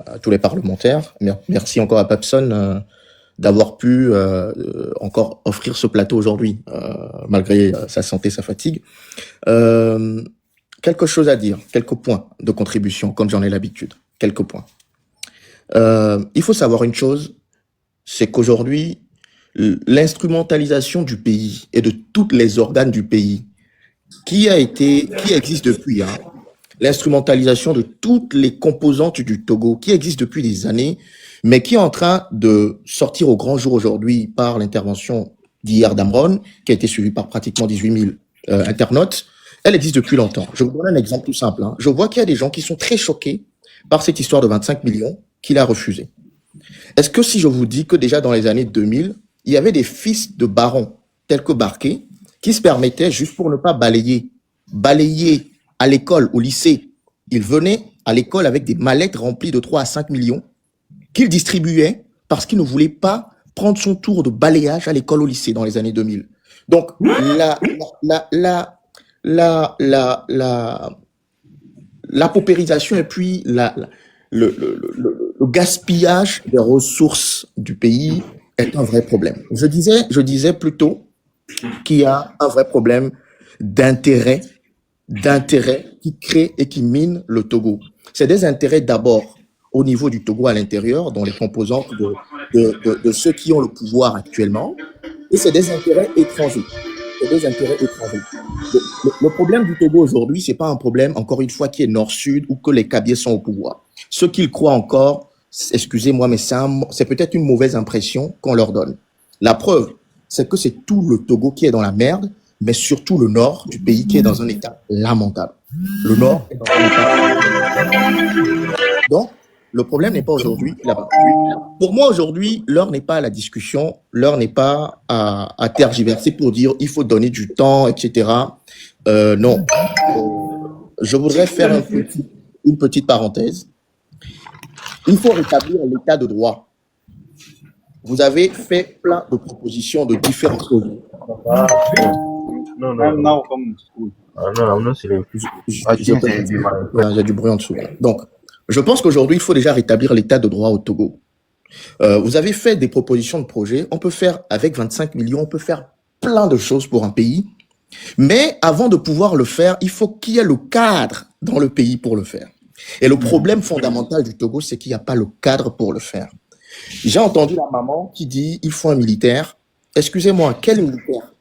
à tous les parlementaires. Merci encore à Papson d'avoir pu encore offrir ce plateau aujourd'hui, malgré sa santé, sa fatigue. Quelque chose à dire, quelques points de contribution, comme j'en ai l'habitude. Quelques points. Il faut savoir une chose, c'est qu'aujourd'hui, l'instrumentalisation du pays et de tous les organes du pays qui existe depuis, hein, l'instrumentalisation de toutes les composantes du Togo, qui existe depuis des années, mais qui est en train de sortir au grand jour aujourd'hui par l'intervention d'hier d'Amron, qui a été suivie par pratiquement 18 000 internautes. Elle existe depuis longtemps. Je vous donne un exemple tout simple, hein. Je vois qu'il y a des gens qui sont très choqués par cette histoire de 25 millions qu'il a refusé. Est-ce que si je vous dis que déjà dans les années 2000, il y avait des fils de barons tels que Barquet qui se permettaient, juste pour ne pas balayer à l'école, au lycée, ils venaient à l'école avec des mallettes remplies de 3 à 5 millions qu'ils distribuaient parce qu'ils ne voulaient pas prendre son tour de balayage à l'école, au lycée dans les années 2000. Donc, la paupérisation et puis le gaspillage des ressources du pays est un vrai problème. Je disais plutôt qu'il y a un vrai problème d'intérêt qui crée et qui mine le Togo. C'est des intérêts d'abord au niveau du Togo à l'intérieur, dont les composantes de ceux qui ont le pouvoir actuellement, et c'est des intérêts étrangers. Le problème du Togo aujourd'hui, c'est pas un problème, encore une fois, qui est nord-sud ou que les Kabyles sont au pouvoir. Ceux qu'ils croient encore, excusez-moi, mais c'est peut-être une mauvaise impression qu'on leur donne. La preuve, c'est que c'est tout le Togo qui est dans la merde, mais surtout le nord du pays qui est dans un état lamentable. Le nord est dans un état... Donc, le problème n'est pas aujourd'hui là-bas. Pour moi, aujourd'hui, l'heure n'est pas à la discussion, l'heure n'est pas à tergiverser pour dire il faut donner du temps, etc. Non. Je voudrais faire une petite parenthèse. Il faut rétablir l'état de droit. Vous avez fait plein de propositions de différents projets. Non, j'ai du bruit en dessous. Donc, je pense qu'aujourd'hui, il faut déjà rétablir l'état de droit au Togo. Vous avez fait des propositions de projets. On peut faire, avec 25 millions, on peut faire plein de choses pour un pays. Mais avant de pouvoir le faire, il faut qu'il y ait le cadre dans le pays pour le faire. Et le problème fondamental du Togo, c'est qu'il n'y a pas le cadre pour le faire. J'ai entendu la maman qui dit, il faut un militaire. Excusez-moi, quel militaire?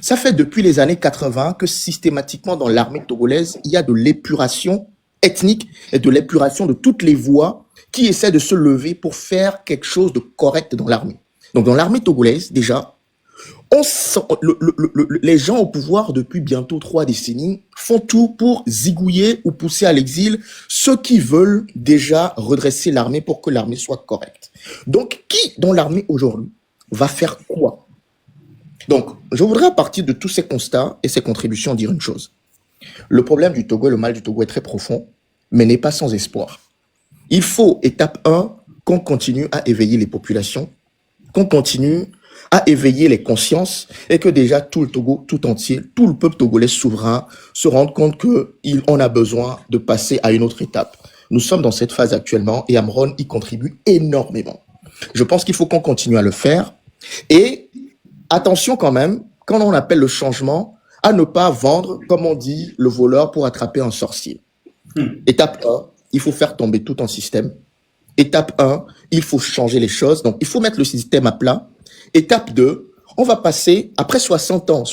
Ça fait depuis les années 80 que systématiquement dans l'armée togolaise, il y a de l'épuration ethnique et de l'épuration de toutes les voix qui essaient de se lever pour faire quelque chose de correct dans l'armée. Donc dans l'armée togolaise, déjà, les gens au pouvoir depuis bientôt 3 décennies font tout pour zigouiller ou pousser à l'exil ceux qui veulent déjà redresser l'armée pour que l'armée soit correcte. Donc qui dans l'armée aujourd'hui va faire quoi? Donc je voudrais à partir de tous ces constats et ces contributions dire une chose. Le problème du Togo et le mal du Togo est très profond, mais n'est pas sans espoir. Il faut, étape 1, qu'on continue à éveiller les populations, qu'on continue à éveiller les consciences et que déjà tout le Togo, tout entier, tout le peuple togolais souverain se rende compte qu'on a besoin de passer à une autre étape. Nous sommes dans cette phase actuellement et Amron y contribue énormément. Je pense qu'il faut qu'on continue à le faire et attention quand même, quand on appelle le changement, à ne pas vendre, comme on dit, le voleur pour attraper un sorcier. Étape 1, il faut faire tomber tout un système. Étape 1, il faut changer les choses. Donc, il faut mettre le système à plat. Étape 2, on va passer, après 60 ans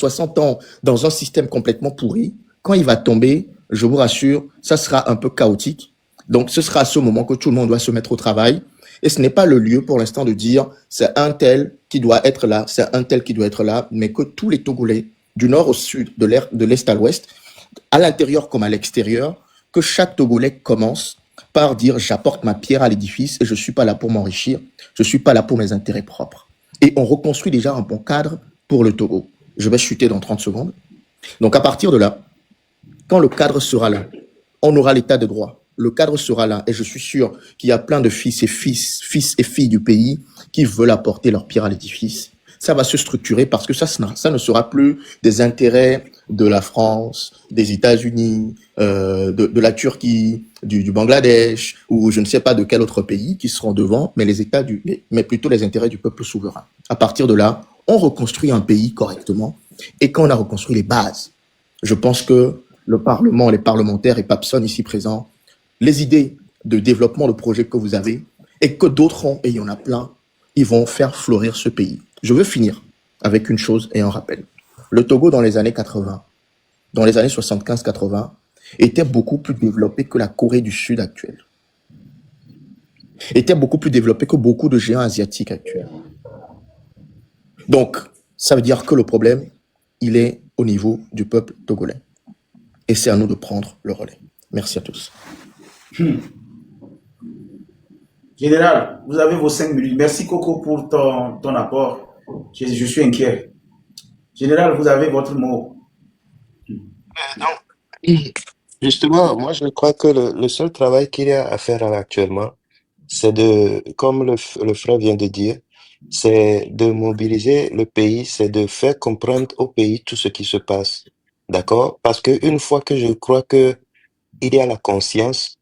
dans un système complètement pourri. Quand il va tomber, je vous rassure, ça sera un peu chaotique. Donc, ce sera à ce moment que tout le monde doit se mettre au travail. Et ce n'est pas le lieu pour l'instant de dire c'est un tel qui doit être là, c'est un tel qui doit être là, mais que tous les Togolais, du nord au sud, de l'est à l'ouest, à l'intérieur comme à l'extérieur, que chaque Togolais commence par dire j'apporte ma pierre à l'édifice et je ne suis pas là pour m'enrichir, je ne suis pas là pour mes intérêts propres. Et on reconstruit déjà un bon cadre pour le Togo. Je vais chuter dans 30 secondes. Donc à partir de là, quand le cadre sera là, on aura l'état de droit. Le cadre sera là et je suis sûr qu'il y a plein de fils et filles du pays qui veulent apporter leur pierre à l'édifice. ça va se structurer parce que ça ne sera plus des intérêts de la France, des États-Unis, de la Turquie, du Bangladesh, ou je ne sais pas de quel autre pays qui seront devant, mais mais plutôt les intérêts du peuple souverain. À partir de là, on reconstruit un pays correctement, et quand on a reconstruit les bases, je pense que le Parlement, les parlementaires et Papson ici présents, les idées de développement de projets que vous avez et que d'autres ont, et il y en a plein, ils vont faire fleurir ce pays. Je veux finir avec une chose et un rappel. Le Togo dans les années 80, dans les années 75-80, était beaucoup plus développé que la Corée du Sud actuelle. Était beaucoup plus développé que beaucoup de géants asiatiques actuels. Donc, ça veut dire que le problème, il est au niveau du peuple togolais. Et c'est à nous de prendre le relais. Merci à tous. Général, vous avez vos 5 minutes. Merci Coco pour ton apport. Je suis inquiet. Général, vous avez votre mot. Donc, justement, moi, je crois que le seul travail qu'il y a à faire actuellement, c'est comme le frère vient de dire, c'est de mobiliser le pays, c'est de faire comprendre au pays tout ce qui se passe. D'accord? Parce que une fois que je crois que il y a la conscience,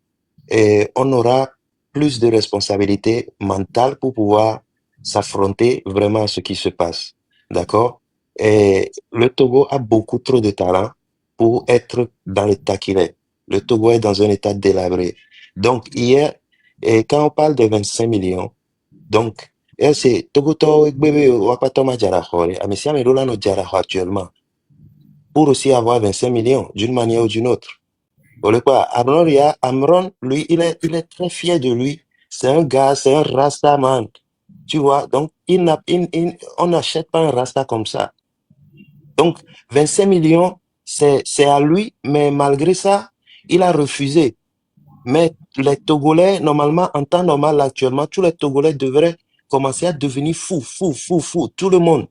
et on aura plus de responsabilités mentales pour pouvoir s'affronter vraiment à ce qui se passe. D'accord? Et le Togo a beaucoup trop de talent pour être dans l'état qu'il est. Le Togo est dans un état délabré. Donc, hier, et quand on parle de 25 millions, donc, c'est Togo to bébé wakatoma jarahore, amesiame lola no jaraho actuellement, pour aussi avoir 25 millions d'une manière ou d'une autre. Pour le quoi, Amron, lui, il est très fier de lui. C'est un gars, c'est un Rastaman. Tu vois, donc, on n'achète pas un Rasta comme ça. Donc, 25 millions, c'est à lui, mais malgré ça, il a refusé. Mais les Togolais, normalement, en temps normal, actuellement, tous les Togolais devraient commencer à devenir fous, fous, fous, fous, tout le monde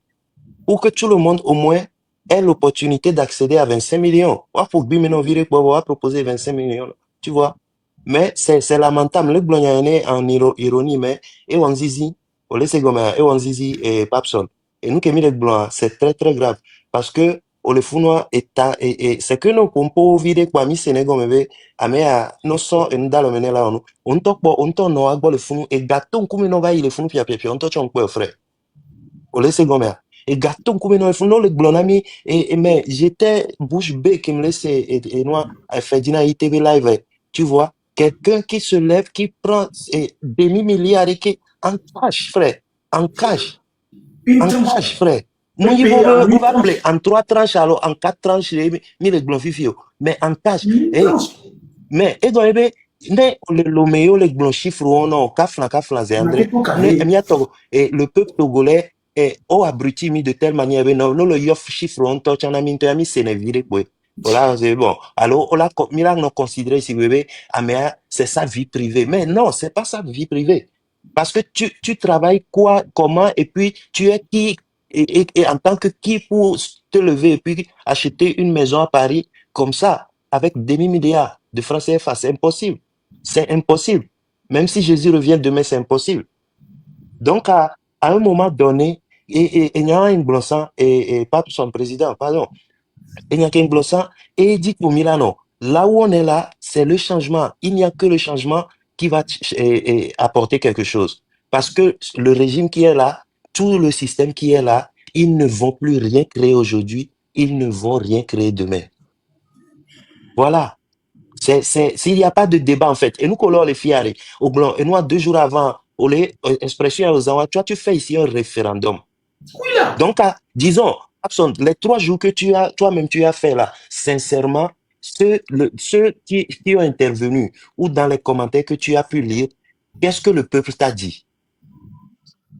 pour que tout le monde au moins ait l'opportunité d'accéder à 25 millions. Pour on va proposer 25 millions, tu vois. Mais c'est lamentable. Le blognané en ironie, mais et on zizi, on laisse gommer, et on zizi et Papson. Et nous qui mis les blancs, c'est très très grave parce que on le fout et c'est que nos compos vide quoi mi Sénégal mais amé à nos sons et nous dans le mener là on t'en no agbo le fou et gâteau comme no va il le fou pia on t'en chon quoi frère. Ole Segomea. Et gâteau comme non, il faut non le blonami mais j'étais bouche bée qui me laissait et moi à faire dîner ITV live. Tu vois, quelqu'un qui se lève, qui prend demi-milliard et qui en cash, frère, en cash, Une en tranche. cash, frère. Nous, Peut il payer en faut une tranche. appeler en 3 tranches, alors en 4 tranches, mis le blond fifio, mais en cash. Une Et tranche. mais et donc le meilleur les blancs chiffres non kaflan c'est On a André fait pour ne carré. Togo et le peuple togolais est abruti mis de telle manière non le yof chiffre on touche en ami ami c'est ne viré quoi voilà c'est bon alors on l'a mira non considéré si bébé ah mais c'est sa vie privée mais non c'est pas sa vie privée parce que tu travailles quoi comment et puis tu es qui et en tant que qui pour te lever et puis acheter une maison à Paris comme ça avec demi-milliard de francs CFA. C'est impossible. C'est impossible. Même si Jésus revient demain, c'est impossible. Donc, à un moment donné, et il y a un blossant, et pas son président, pardon, il y a qu'un blossant, et il dit pour Milano, là où on est là, c'est le changement. Il n'y a que le changement qui va apporter quelque chose. Parce que le régime qui est là, tout le système qui est là, ils ne vont plus rien créer aujourd'hui, ils ne vont rien créer demain. Voilà. S'il n'y a pas de débat, en fait, et nous, collons les fiers, au blanc, et nous, 2 jours avant, on les expressions aux gens, tu fais ici un référendum. Oui, là. Donc, disons, les 3 jours que toi-même, tu as fait là, sincèrement, ceux qui ont intervenu ou dans les commentaires que tu as pu lire, qu'est-ce que le peuple t'a dit?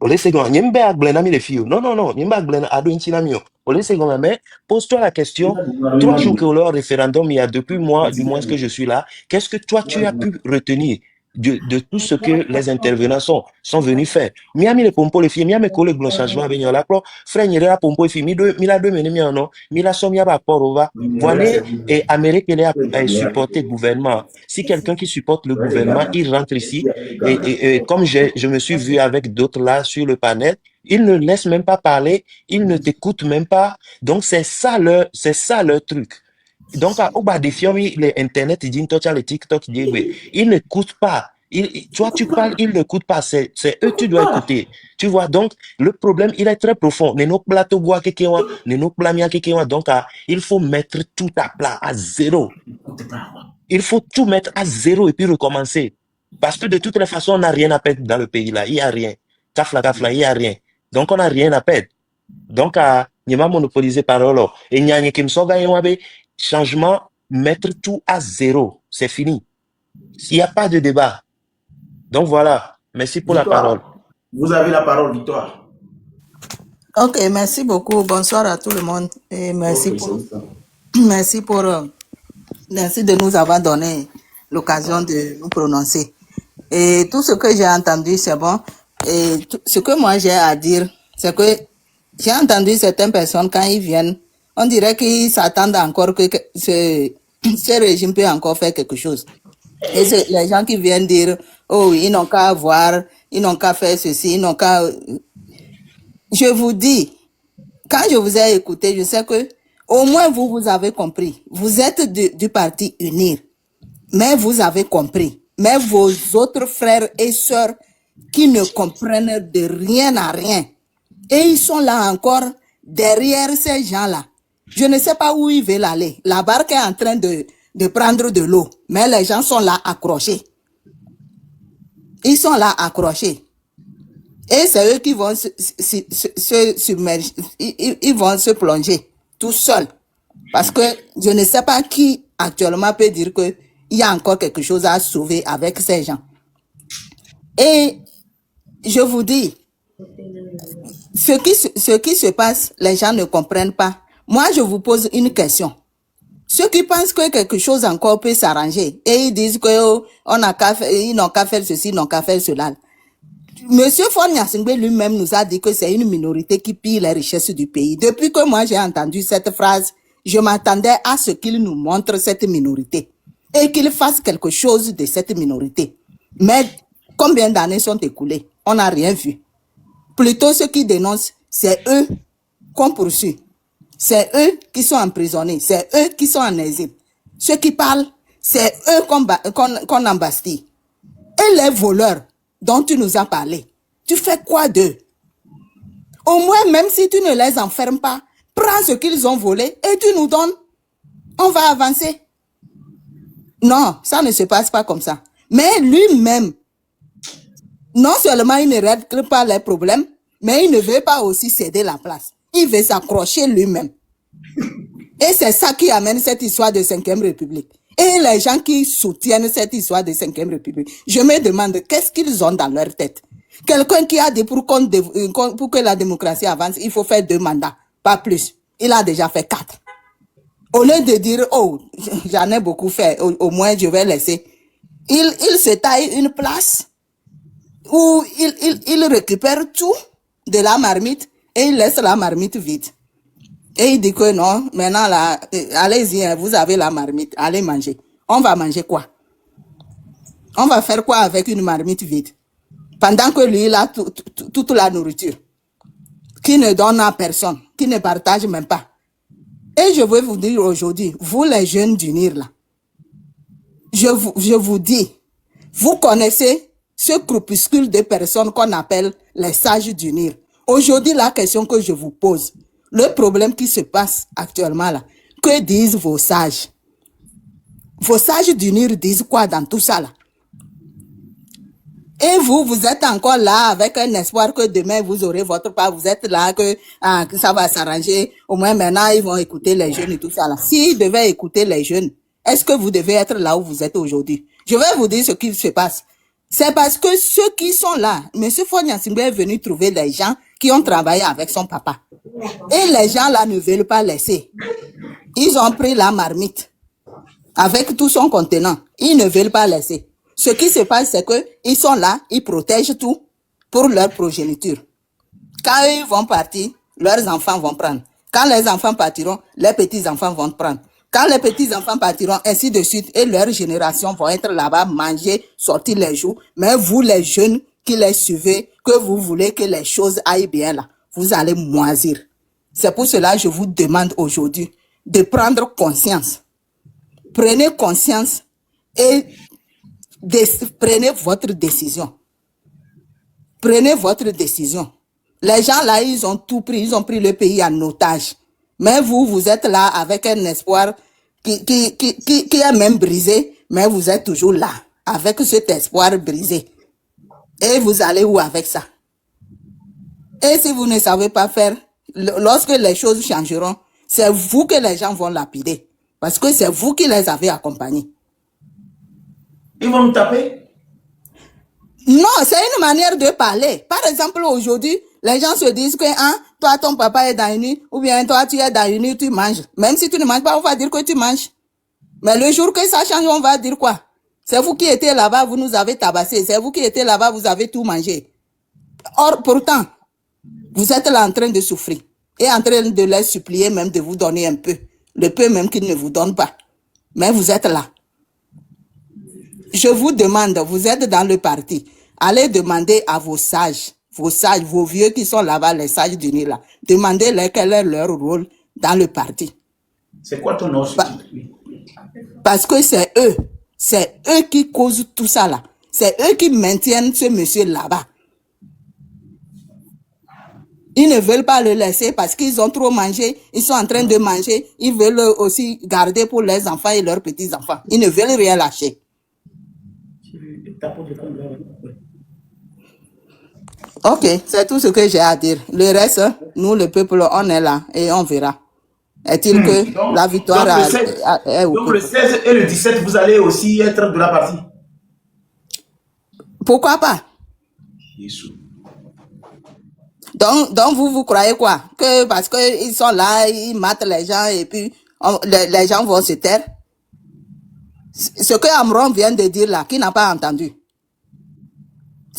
Ole segon, nyembe ak blena mi le fio. Non, non, non, nyembe ak blena ado inchina mio. Ole segon, mais pose-toi la question, 3 jours que le référendum, il y a depuis moi, du moins que je suis là, qu'est-ce que toi tu as pu retenir de tout ce que les intervenants sont venus faire? Miami le pompo le fi, miami collègue blanc changement avec la pro, frère nyere la pompo le fi, mi la deux mene mi ano, mi la somme yaba port Voilà, et Amérique, elle est supporter le gouvernement. Si quelqu'un qui supporte le gouvernement, il rentre ici, et comme je me suis vu avec d'autres là sur le panel, Ils ne laissent même pas parler, ils ne t'écoutent même pas. Donc, c'est ça leur truc. Donc, au bas des films, les Internet, ils disent, toi, tu as les TikTok, ils disent, oui. Ils n'écoutent pas. Toi, tu parles, ils n'écoutent pas. C'est eux que tu Écoute dois pas. écouter. Tu vois, donc, le problème, il est très profond. Donc, il faut mettre tout à plat, à zéro. Écoute pas. Il faut tout mettre à zéro et puis recommencer. Parce que de toutes les façons, on n'a rien à perdre dans le pays là. Il n'y a rien. Kafla, kafla, il n'y a rien. Donc, on n'a rien à perdre. Donc, il n'y a pas monopolisé parole. Et il y a un qui me sauve, changement, mettre tout à zéro. C'est fini. Il n'y a pas de débat. Donc, voilà. Merci pour la parole. Victoire. Vous avez la parole, Victoire. Ok, merci beaucoup. Bonsoir à tout le monde. Et merci Ok, pour, c'est ça. merci pour, merci de nous avoir donné l'occasion de nous prononcer. Et tout ce que j'ai entendu, c'est bon. Et ce que moi j'ai à dire, c'est que j'ai entendu certaines personnes quand ils viennent, on dirait qu'ils s'attendent encore que ce régime peut encore faire quelque chose. Et c'est les gens qui viennent dire, oh, ils n'ont qu'à voir, ils n'ont qu'à faire ceci, ils n'ont qu'à... Je vous dis, quand je vous ai écouté, je sais que au moins vous avez compris. Vous êtes du parti Unir, mais vous avez compris. Mais vos autres frères et sœurs qui ne comprennent de rien à rien, et ils sont là encore derrière ces gens-là. Je ne sais pas où ils veulent aller. La barque est en train de prendre de l'eau, mais les gens sont là accrochés. Ils sont là accrochés. Et c'est eux qui vont se submerger, ils vont se plonger tout seuls. Parce que je ne sais pas qui actuellement peut dire qu'il y a encore quelque chose à sauver avec ces gens. Et je vous dis, ce qui se passe, les gens ne comprennent pas. Moi, je vous pose une question. Ceux qui pensent que quelque chose encore peut s'arranger et ils disent que ils n'ont qu'à faire ceci, ils n'ont qu'à faire cela. Monsieur Fonya-Singbe lui-même nous a dit que c'est une minorité qui pille les richesses du pays. Depuis que moi j'ai entendu cette phrase, je m'attendais à ce qu'il nous montre cette minorité et qu'il fasse quelque chose de cette minorité. Mais combien d'années sont écoulées? On n'a rien vu. Plutôt ceux qui dénoncent, c'est eux qu'on poursuit. C'est eux qui sont emprisonnés. C'est eux qui sont en exil. Ceux qui parlent, c'est eux qu'on embastille. Et les voleurs dont tu nous as parlé, tu fais quoi d'eux? Au moins, même si tu ne les enfermes pas, prends ce qu'ils ont volé et tu nous donnes. On va avancer. Non, ça ne se passe pas comme ça. Mais lui-même, non seulement il ne règle pas les problèmes, mais il ne veut pas aussi céder la place. Il veut s'accrocher lui-même. Et c'est ça qui amène cette histoire de 5e République. Et les gens qui soutiennent cette histoire de 5e République, je me demande qu'est-ce qu'ils ont dans leur tête. Quelqu'un qui a dit pour que la démocratie avance, il faut faire 2 mandats, pas plus. Il a déjà fait 4. Au lieu de dire, oh, j'en ai beaucoup fait, au moins je vais laisser. Il se taille une place où il récupère tout de la marmite et il laisse la marmite vide. Et il dit que non, maintenant là, allez-y, vous avez la marmite, allez manger. On va manger quoi? On va faire quoi avec une marmite vide? Pendant que lui, il a toute la nourriture, qui ne donne à personne, qui ne partage même pas. Et je veux vous dire aujourd'hui, vous les jeunes d'Unir là, je vous dis, vous connaissez ce groupuscule de personnes qu'on appelle les sages d'Unir. Aujourd'hui, la question que je vous pose, le problème qui se passe actuellement là, que disent vos sages? Vos sages d'Unir disent quoi dans tout ça là? Et vous êtes encore là avec un espoir que demain vous aurez votre part. Vous êtes là que ça va s'arranger. Au moins maintenant, ils vont écouter les jeunes et tout ça là. S'ils devaient écouter les jeunes, est-ce que vous devez être là où vous êtes aujourd'hui? Je vais vous dire ce qui se passe. C'est parce que ceux qui sont là, M. Fonya-Singbe est venu trouver des gens qui ont travaillé avec son papa. Et les gens là ne veulent pas laisser. Ils ont pris la marmite avec tout son contenant. Ils ne veulent pas laisser. Ce qui se passe, c'est qu'ils sont là, ils protègent tout pour leur progéniture. Quand ils vont partir, leurs enfants vont prendre. Quand les enfants partiront, les petits-enfants vont prendre. Quand les petits-enfants partiront, ainsi de suite, et leurs générations vont être là-bas, manger, sortir les jours. Mais vous, les jeunes, qui les suivez, que vous voulez que les choses aillent bien là, vous allez moisir. C'est pour cela que je vous demande aujourd'hui de prendre conscience. Prenez conscience et prenez votre décision. Prenez votre décision. Les gens là, ils ont tout pris, ils ont pris le pays en otage. Mais vous, vous êtes là avec un espoir qui est même brisé, mais vous êtes toujours là, avec cet espoir brisé. Et vous allez où avec ça? Et si vous ne savez pas faire, lorsque les choses changeront, c'est vous que les gens vont lapider. Parce que c'est vous qui les avez accompagnés. Ils vont nous taper? Non, c'est une manière de parler. Par exemple, aujourd'hui, les gens se disent que hein, toi, ton papa est dans une nuit, ou bien toi, tu es dans une nuit, tu manges. Même si tu ne manges pas, on va dire que tu manges. Mais le jour que ça change, on va dire quoi? C'est vous qui étiez là-bas, vous nous avez tabassé. C'est vous qui étiez là-bas, vous avez tout mangé. Or, pourtant, vous êtes là en train de souffrir. Et en train de les supplier même de vous donner un peu. Le peu même qu'ils ne vous donnent pas. Mais vous êtes là. Je vous demande, vous êtes dans le parti, allez demander à vos sages, vos vieux qui sont là-bas, les sages du Nil, là, demandez-leur quel est leur rôle dans le parti. C'est quoi ton nom? Parce que c'est eux qui causent tout ça là. C'est eux qui maintiennent ce monsieur là-bas. Ils ne veulent pas le laisser parce qu'ils ont trop mangé, ils sont en train de manger, ils veulent aussi garder pour leurs enfants et leurs petits-enfants. Ils ne veulent rien lâcher. Ok, c'est tout ce que j'ai à dire. Le reste, nous, le peuple, on est là et on verra. Est-il que Donc, la victoire est au donc peuple? le 16 et le 17, vous allez aussi être de la partie? Pourquoi pas? Jésus. Donc vous croyez quoi? Que parce qu'ils sont là, ils matent les gens et puis les gens vont se taire? Ce que Amron vient de dire là, qui n'a pas entendu.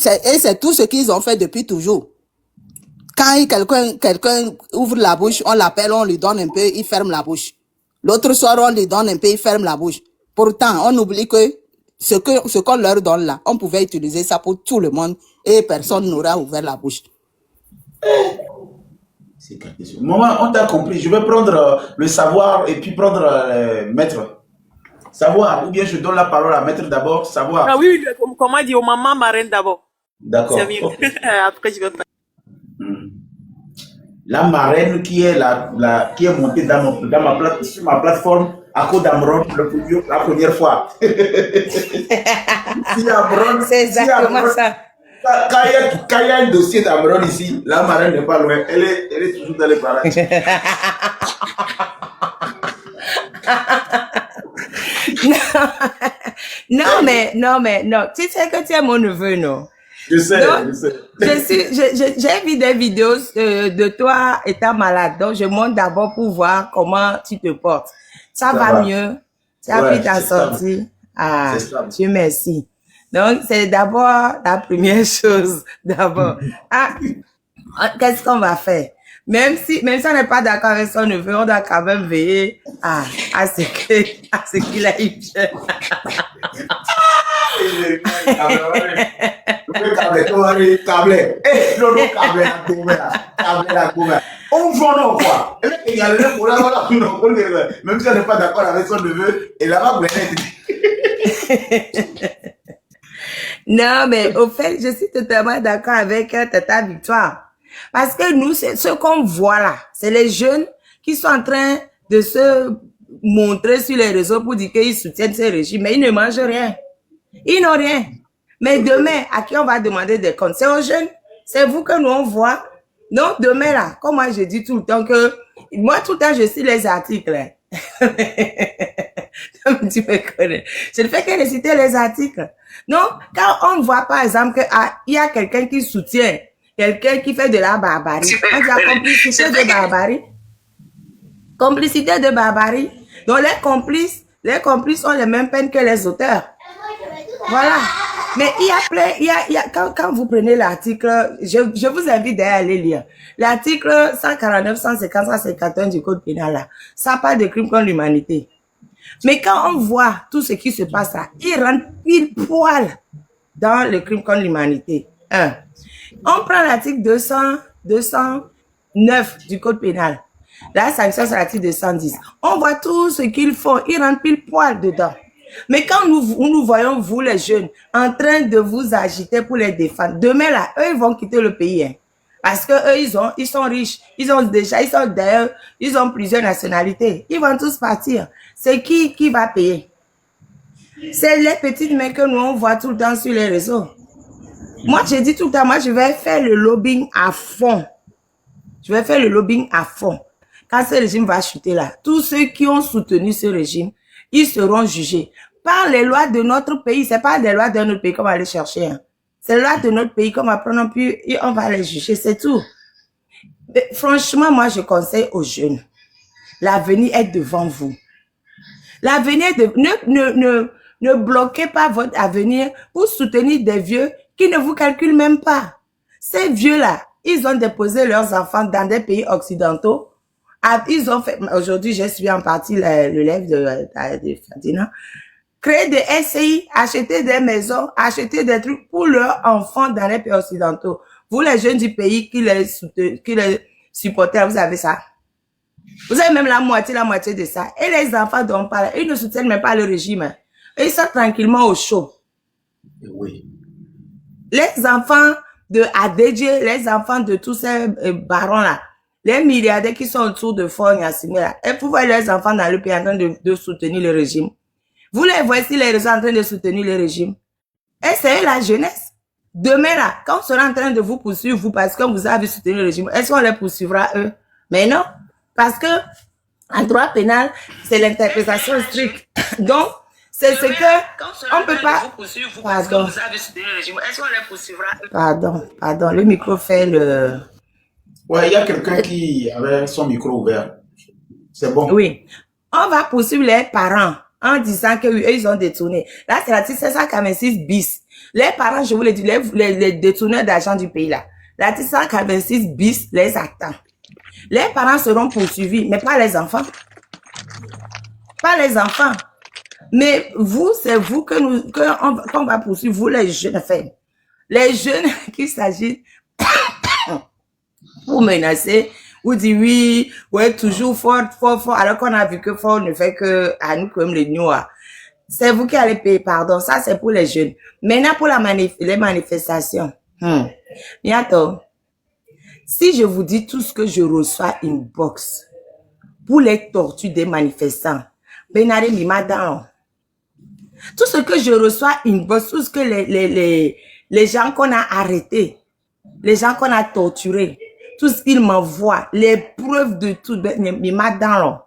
Et c'est tout ce qu'ils ont fait depuis toujours. Quand quelqu'un ouvre la bouche, on l'appelle, on lui donne un peu, il ferme la bouche. L'autre soir, on lui donne un peu, il ferme la bouche. Pourtant, on oublie que ce qu'on leur donne là, on pouvait utiliser ça pour tout le monde et personne n'aura ouvert la bouche. C'est quelque chose. Maman, on t'a compris. Je vais prendre le savoir et puis prendre le maître. Savoir, ou bien je donne la parole à maître d'abord. Savoir. Ah oui, comment dire, aux mamans marraines d'abord. D'accord. C'est mieux. Okay. Après, je vais pas. La marraine qui est qui est montée sur ma plateforme à cause d'Amron la première fois. Si Amron, c'est exactement ça. Quand il y a un dossier d'Amron ici, la marraine n'est pas loin. Elle est toujours dans les parages. Non. Tu sais que tu es mon neveu, non? Je sais. J'ai vu des vidéos de toi étant malade. Donc, je monte d'abord pour voir comment tu te portes. Ça va mieux. Tu as pu t'en sortir. Ah, Dieu merci. Donc, c'est d'abord la première chose. D'abord. Ah, qu'est-ce qu'on va faire? Même si on n'est pas d'accord avec son neveu, on doit quand même veiller à ce qu'il aille bien. On voit non quoi. Même si on n'est pas d'accord avec son neveu, et là-bas, non, mais au fait, je suis totalement d'accord avec Tata Victoire. Parce que nous, c'est ce qu'on voit là. C'est les jeunes qui sont en train de se montrer sur les réseaux pour dire qu'ils soutiennent ce régime, mais ils ne mangent rien. Ils n'ont rien. Mais demain, à qui on va demander des comptes? C'est aux jeunes. C'est vous que nous on voit. Donc demain là, comme moi je dis tout le temps que, moi tout le temps je suis les articles. Tu me connais. Je ne fais que réciter les articles. Donc, quand on voit par exemple qu'il y a quelqu'un qui soutient, quelqu'un qui fait de la barbarie, on dit complicité de barbarie. Complicité de barbarie. Donc les complices ont les mêmes peines que les auteurs. Voilà. Mais il y a quand vous prenez l'article, je vous invite à aller lire. L'article 149, 150, 151 du Code pénal là, ça parle de crimes contre l'humanité. Mais quand on voit tout ce qui se passe là, il rentre pile poil dans le crime contre l'humanité. 1. On prend l'article 209 du Code pénal. La sanction sur l'article 210. On voit tout ce qu'ils font. Ils rentrent pile poil dedans. Mais quand nous voyons, vous les jeunes, en train de vous agiter pour les défendre, demain là, eux, ils vont quitter le pays. Hein, parce que eux, ils sont riches. Ils ont plusieurs nationalités. Ils vont tous partir. C'est qui va payer? C'est les petites mains que nous, on voit tout le temps sur les réseaux. Moi, j'ai dit tout le temps, moi, je vais faire le lobbying à fond. Je vais faire le lobbying à fond. Quand ce régime va chuter là, tous ceux qui ont soutenu ce régime, ils seront jugés par les lois de notre pays. C'est pas des lois de notre pays qu'on va aller chercher. Hein. C'est les lois de notre pays qu'on va prendre puis et on va les juger, c'est tout. Mais franchement, moi, je conseille aux jeunes. L'avenir est devant vous. L'avenir ne bloquez pas votre avenir pour soutenir des vieux qui ne vous calculent même pas. Ces vieux-là, ils ont déposé leurs enfants dans des pays occidentaux. Ils ont fait, aujourd'hui, j'ai suivi en partie le live de Ferdinand, créer des SCI, acheter des maisons, acheter des trucs pour leurs enfants dans les pays occidentaux. Vous, les jeunes du pays qui les supportez, vous avez ça. Vous avez même la moitié de ça. Et les enfants dont on parle, ils ne soutiennent même pas le régime. Ils sont tranquillement au chaud. Oui. Les enfants de ADJ, les enfants de tous ces barons-là, les milliardaires qui sont autour de Fort Gnassingbé là, et vous voyez les enfants dans le pays en train de soutenir le régime. Vous les voyez si les réseaux en train de soutenir le régime. Et c'est la jeunesse. Demain là, quand on sera en train de vous poursuivre, vous, parce que vous avez soutenu le régime, est-ce qu'on les poursuivra eux? Mais non. Parce que, en droit pénal, c'est l'interprétation stricte. Donc, c'est ce que, on peut pas, pardon. Pardon, le micro fait le... Ouais, il y a quelqu'un qui avait son micro ouvert. C'est bon. Oui. On va poursuivre les parents en disant que oui, eux, ils ont détourné. Là, c'est l'article 746 bis. Les parents, je vous l'ai dit, les détourneurs d'argent du pays là. L'article 746 bis les attend. Les parents seront poursuivis, mais pas les enfants. Pas les enfants. Mais vous, c'est vous qu'on va poursuivre, vous les jeunes femmes. Les jeunes qui s'agissent pour menacer, ou dire oui, ouais, toujours fort, alors qu'on a vu que fort ne fait que à nous comme les noirs. C'est vous qui allez payer, pardon, ça c'est pour les jeunes. Maintenant pour les manifestations. Bientôt. Si je vous dis tout ce que je reçois inbox pour les tortures des manifestants, Benare Mimadao. Tout ce que je reçois inbox, tout ce que les gens qu'on a arrêtés, les gens qu'on a torturés, tout ce qu'ils m'envoient, les preuves de tout, Mimadao.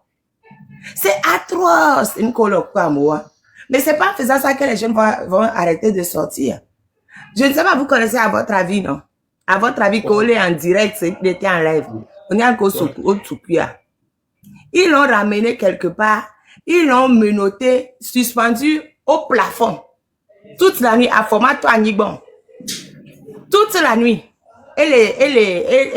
C'est atroce, une colloque à moi. Mais c'est pas en faisant ça que les jeunes vont arrêter de sortir. Je ne sais pas, vous connaissez à votre avis, non? À votre avis, qu'on est en direct, il était en live. On est encore au Tukuya. Ils l'ont ramené quelque part. Ils l'ont menotté, suspendu au plafond. Toute la nuit, à format toi, Nibon. Toute la nuit. Et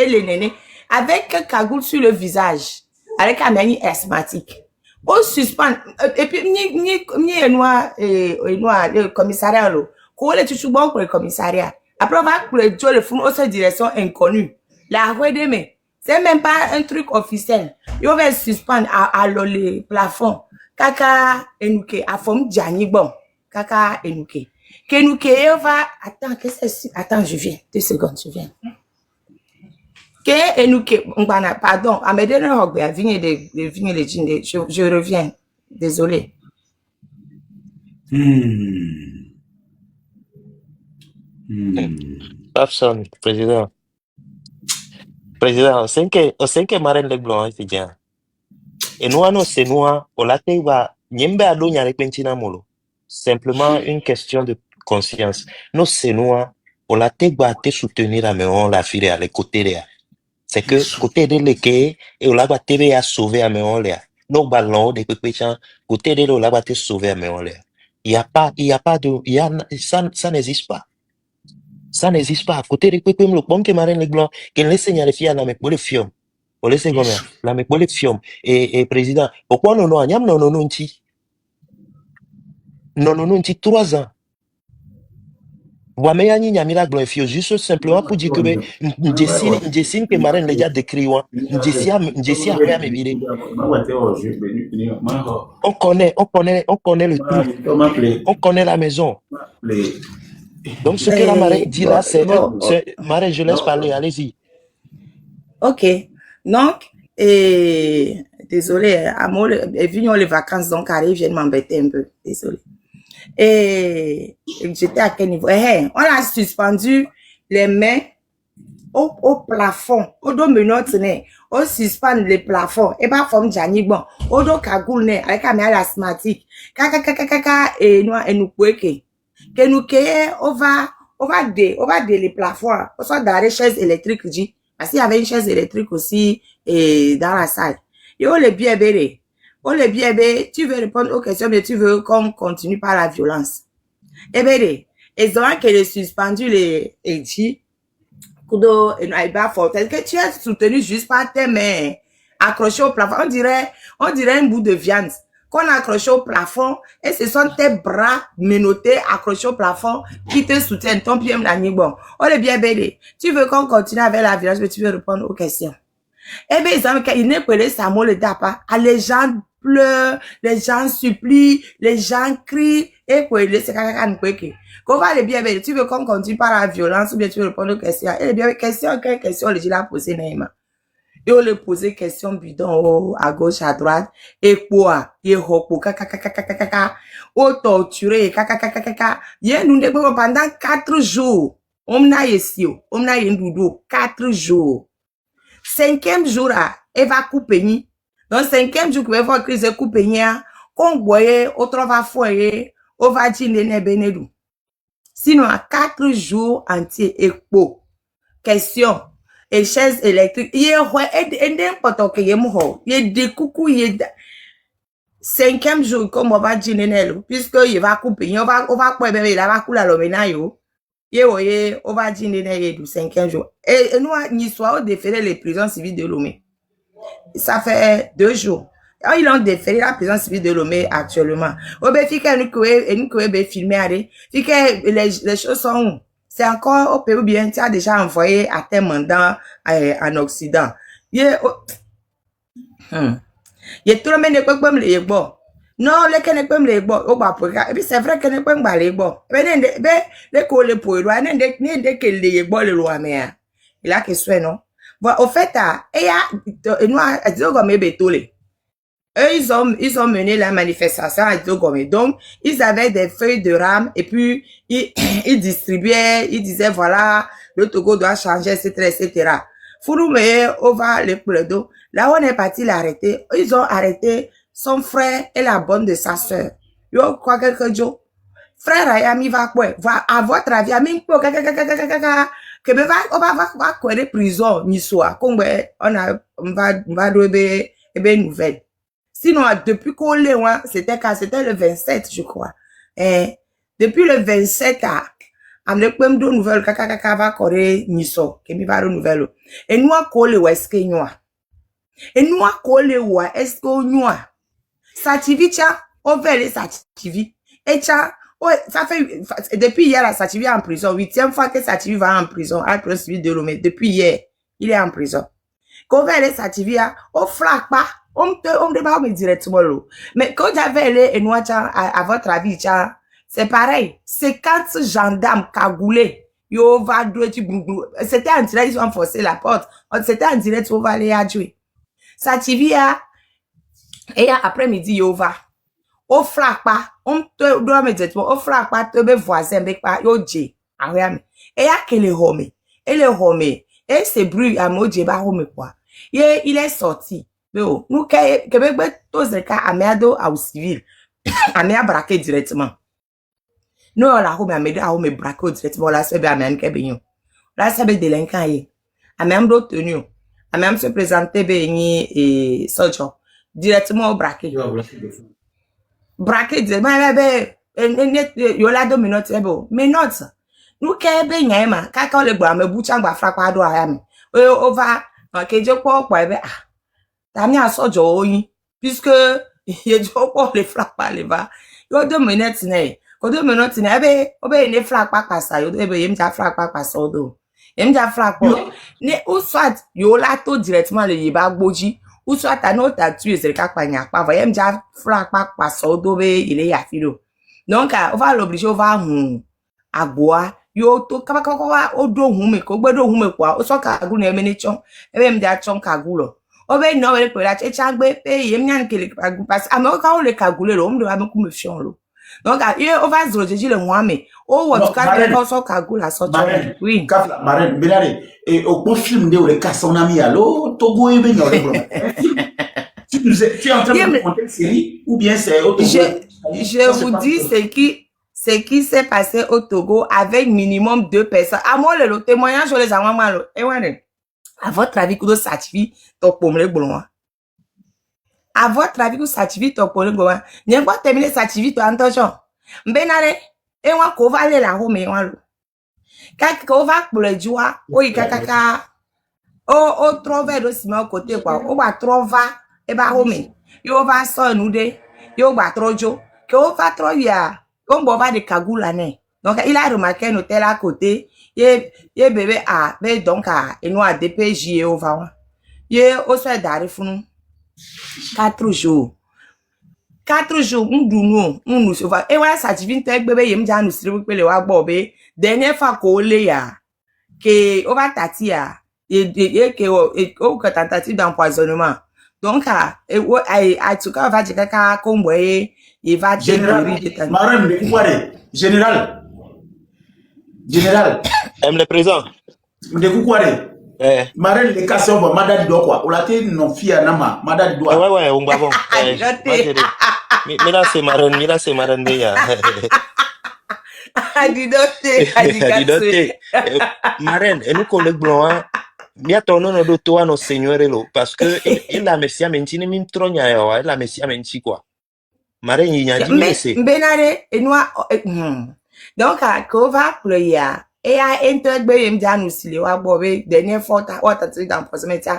les nénés. Avec un cagoule sur le visage. Avec un manie asthmatique. Au suspend. Et puis, ni noir, le commissariat, là. Qu'on est toujours bon pour le commissariat. Après, on va pour le fond, autre direction inconnue. La rue de mai. C'est même pas un truc officiel. Ils vont suspendre à le plafond. Kaka enouke, à forme Djani bon. Kaka enouke. Kenouke, on va, attends, qu'est-ce que c'est? Attends, je viens. 2 secondes, je viens. Que enouke, pardon, à me donner un hobby, je reviens. Désolé. Babson, président. Président, o senke maren le blanc, c'est bien. Et nous, c'est nous, on l'a fait, nyembe ado nyare pentina molo. Simplement une question de conscience. Nous, c'est nous, on l'a fait, te soutenir à meon la fille à les côtés là. C'est que, côté de l'équé, et on l'a battu à sauver à meon là. Nos ballons, des pépéchants, côté de l'eau, on l'a battu sauver à meon là. Il y a pas de, ça n'existe pas. Ça n'existe pas. À côté de quoi, le bon que marine les blancs, qu'elle laisse signaler fier dans mes pour les fions. On laisse comme ça. La mes pour les fions. Et président, pourquoi non, non, 3 ans. Wame yani nyamira glorifio juste simplement pour dire que ndessine que marraine les gars décrit wa ndessia hoya me bire. On connaît le truc. On connaît la maison. Donc ce que la marraine dit là, c'est marraine, je laisse parler, allez-y. Ok. Donc, désolé, Amo, venu les vacances, donc arrive, je viens de m'embêter un peu. Désolé. Et j'étais à quel niveau? On a suspendu les mains au plafond. Au dos menottes, on suspend les plafonds. Et pas forme Jani bon. Au dos cagoule, avec un mail asthmatique. Kaka, et nous poueke. Que nous on va dé les plafonds. On soit dans les chaises électriques, dit. Parce qu'il y avait une chaise électrique aussi, dans la salle. Et on les bien béré. Oh les bien, tu veux répondre aux questions, mais tu veux qu'on continue par la violence. Eh bien, ils ont qu'elle suspendu les dit, Kudo et Naïba Fort. Est-ce que tu as soutenu juste par tes mains, accroché au plafond? On dirait un bout de viande qu'on a accroché au plafond et ce sont tes bras menottés accrochés au plafond qui te soutiennent. Ton pied me bon. Oh les bien, tu veux qu'on continue avec la violence, mais tu veux répondre aux questions. Eh bien, il n'est pas les Samuel le dapa. Les gens pleurent, les gens supplient, les gens crient, et quoi, c'est qu'on va les bien, tu veux qu'on continue par la violence ou bien tu veux répondre aux questions? Eh bien, quelle question les gens l'ont posé, Naïma? Et on leur posait question bidon à gauche, à droite, et quoi? Et hoko, au torturé, y a nous pendant 4 jours. On n'a ici, on n'a eu 4 jours. 5e jour, elle va couper ni. Donc, 5e jour, elle va crise couper ni. Qu'on voyait, autre va foyer, on va dire ne benedou. Sinon, à 4 jours entiers, écho. Question. Et chaise électrique. Il y a n'importe que il y a des coucou, il y a 5e jour, comme on va dire ne puisque il va couper, on va quoi, il va couler l'omena yo. On va dire du 5e jour. Et nous, nous sommes déféré les prisons civiles de Lomé. Ça fait 2 jours. Ils ont déféré la prison civile de Lomé actuellement. Au béfi que nous filmé, les choses sont où? C'est encore au Pérou bien, tu as déjà envoyé à tes mandats en Occident. Il y a tout le monde ne peut pas me les bon. Non, les que ne peuvent les bon, au bas pour et puis c'est vrai que ne peuvent pas les bon. Mais les coller pour le roi, ne que les bon le roi, mais il a que soit non. Bon, au fait, et nous, à Diogomme Betolé. Eux, ils ont mené la manifestation à Diogomme. Donc, ils avaient des feuilles de rame et puis, ils distribuaient, ils disaient, voilà, le Togo doit changer, etc. Fouroumé, on va le pleudo. Là, on est parti l'arrêter. Ils ont arrêté son frère et la bonne de sa sœur. Yo, quoi quelque chose. Frère Ayami va quoi? Va à votre avis, Ami, que va quoi de prison, ni soit. On va trouver, nouvelle. Sinon, depuis qu'on l'est, c'était le 27, je crois. Depuis le 27, avec même deux nouvelles, va correr, ni soit, que mi va nouvelle. Et nous, qu'on l'est, est-ce que nous? Et nous, qu'on l'est, est-ce que nous? Sativicha, on veut les Sativi. Et ça fait, depuis hier, la Sativi est en prison. 8e fois que Sativi va en prison, à la prison civile de Lomé. Depuis hier, il est en prison. Quand on veut les Sativi, on flaque pas. On débat directement là. Mais quand j'avais les et nous, à votre avis, c'est pareil. 50 gendarmes cagoulés. Yo va douer, c'était en direct, ils ont forcé la porte. C'était en direct, on va aller à jouer. Sativi et après-midi, yo va. On flaque pas. On te doit immédiatement. On flaque pas. Te be voisin, avec pas. Yo dje. Et y'a que le home. Et le home. Et c'est bruit à mo dje ba home quoi. Il est sorti. Nous, que tous les cas, améado au civil. Améa braqué directement. Nous, on a home amédo à home braqué directement. Là, c'est bien amène kebinyo. Là, c'est bien délinquant yé. Améam do tenu. Améam se présenter béni et soldier. Directement au braqué. Braqué directement. Yola do minutes ebo. Minutes. Nous kebe nyema. Kaka le bois me bouchang ba frappa do ayami. Over. Ok, je crois quoi. T'as mis un soldier oyi. Puisque, il y a du pour les frappa les va. Yo 2 minutes ne. Kodo menoti na ebe ne flag pa pasa yo ebe yem ja flag pa pasa odo. Yem ja flag po. Ne ou soit yo la to directement le yeba gboji ou soit ta no ta tu ezere ka panya pa va yem ja flag pa pasa odo be ile ya filo. Donc on va l'obliger on va agboa yo to kaba odo hume ko gbedo hume kwa o so ka agu na eme ni chon ebe m ja chon ka agu lo. Obe no we pe la checha gbe pe yem nyan kele agu pas america o le ka agu le lo m do am ku me fion lo. Donc, il va se rejeter le mois, mais au cas où on Kagoul la sortie. Oui. Marraine, Benare, et au bon film de le cas, son ami allo, Togo et Benore. Tu es en train de raconter une série ou bien c'est au Togo? Je vous dis ce qui s'est passé au Togo avec minimum 2 personnes. À moi, le témoignage, je les ai mal. Et ouais, à votre avis, vous certifiez ton pomme boulon. À votre avis, vous certifiez ton pomme boulon. N'y pas terminer certifié ton attention. Benare, et moi, qu'on va aller là-haut, mais on quand on va pour le joie, oui, kaka, o trouver aussi mon côté, quoi. On va trouver, et bah, homie, yo va sonner, yo va trop jo, que on va trop ya, on va de Kagoula, né. Donc, il a remarqué un hôtel à côté, ye bébé a, mais donc, et nous a DPJ au va. Ye, au soit d'arriver, 4 jours. 4 jours, nous se voit. Et voilà, ça divine tek bébé, yem ja nous siri le wa bobe. Dernière fois qu'on le ya, que on va tati ya, et que o que tentative d'empoisonnement. Donc, à tout cas, on va dire que comme voyez, il va général, général. Le président. Marraine, les cas sont madame do quoi. On l'a dit non fia nama, madame do. Ouais, on va bon. Mira c'est marraine ya. Adidote. Marraine, et nous collègues blancs, bien ton nom de toi nos seigneurs lo parce que il la messia menti ni mim tronya ya, il la messia menti quoi. Marraine il y a dit mais c'est. Benare et nous donc à Kova pour ya. Et à intégrer yem ja nous sili wa bobe dernière fois ta wa ta dans proximité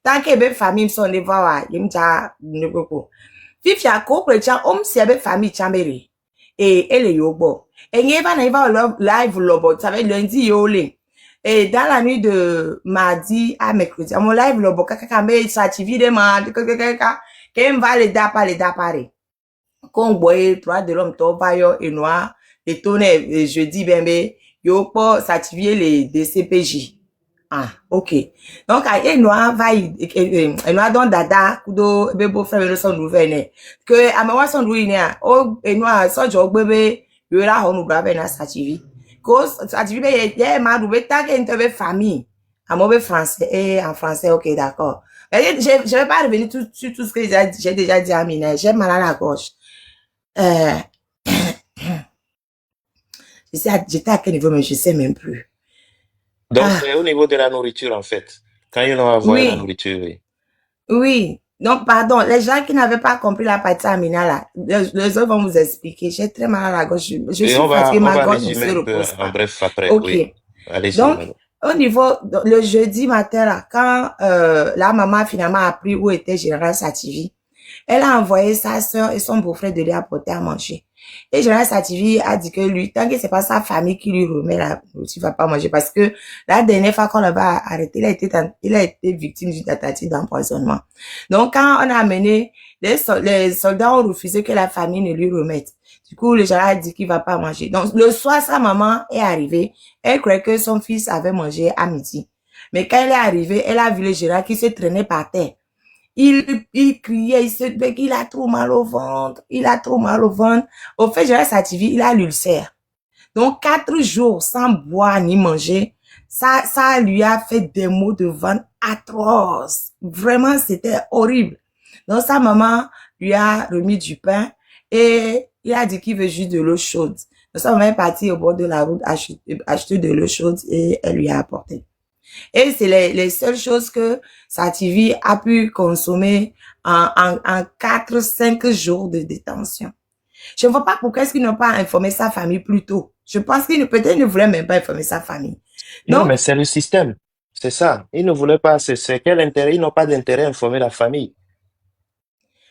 tant que be famille son de voir yem ja ne ko fifia ko precha se be famille chambere et elle yobo et yeba na va live lobo ça va lundi yole et dans la nuit de mardi à mercredi mon live lobo kaka me certifié de mardi kaka qu'elle va les dapare qu'on boye 3 de l'homme to va yo et noir et tonne jeudi bembe yo pour certifier les DCPJ. Ah, ok. Donc, et noir va et noir dans dada kudo bebo frère son nouvelle que à moi son ruine o et noir so jo bébé yo la on nous na certifié cause certifié y ma dou beta que interve famille à mauvais français et en français ok d'accord. Mais je vais pas revenir sur tout ce que j'ai déjà dit à Mina, j'ai mal à la gorge. J'étais à quel niveau, mais je sais même plus. Donc, c'est au niveau de la nourriture, en fait. Quand ils ont envoyé la nourriture, oui. Oui. Donc, pardon, les gens qui n'avaient pas compris la partie Amina, là, les autres vont vous expliquer. J'ai très mal à la gorge. Je suis fatiguée, ma gorge ne se repose pas. En bref, après, ok. Oui. Allez-y. Donc, au niveau, le jeudi matin, là, quand la maman finalement a appris où était Général Sativi, elle a envoyé sa soeur et son beau-frère de lui apporter à manger. Et Général Sativi a dit que lui, tant que c'est pas sa famille qui lui remet la nourriture, il va pas manger parce que la dernière fois qu'on l'avait arrêté, il a été victime d'une tentative d'empoisonnement. Donc, quand on a amené, les soldats ont refusé que la famille ne lui remette. Du coup, le général a dit qu'il va pas manger. Donc, le soir, sa maman est arrivée. Elle croyait que son fils avait mangé à midi. Mais quand elle est arrivée, elle a vu le général qui se traînait par terre. Il criait, il se disait qu'il a trop mal au ventre, Au fait, Général Sativi, il a l'ulcère. Donc, 4 jours sans boire ni manger, ça lui a fait des maux de ventre atroces. Vraiment, c'était horrible. Donc, sa maman lui a remis du pain et il a dit qu'il veut juste de l'eau chaude. Donc, sa maman est partie au bord de la route acheter de l'eau chaude et elle lui a apporté. Et c'est les seules choses que Sativi a pu consommer en 4-5 jours de détention. Je ne vois pas pourquoi est-ce qu'ils n'ont pas informé sa famille plus tôt. Je pense qu'ils peut-être ne voulaient même pas informer sa famille. Non, mais c'est le système. C'est ça. Ils ne voulaient pas. C'est quel intérêt? Ils n'ont pas d'intérêt à informer la famille.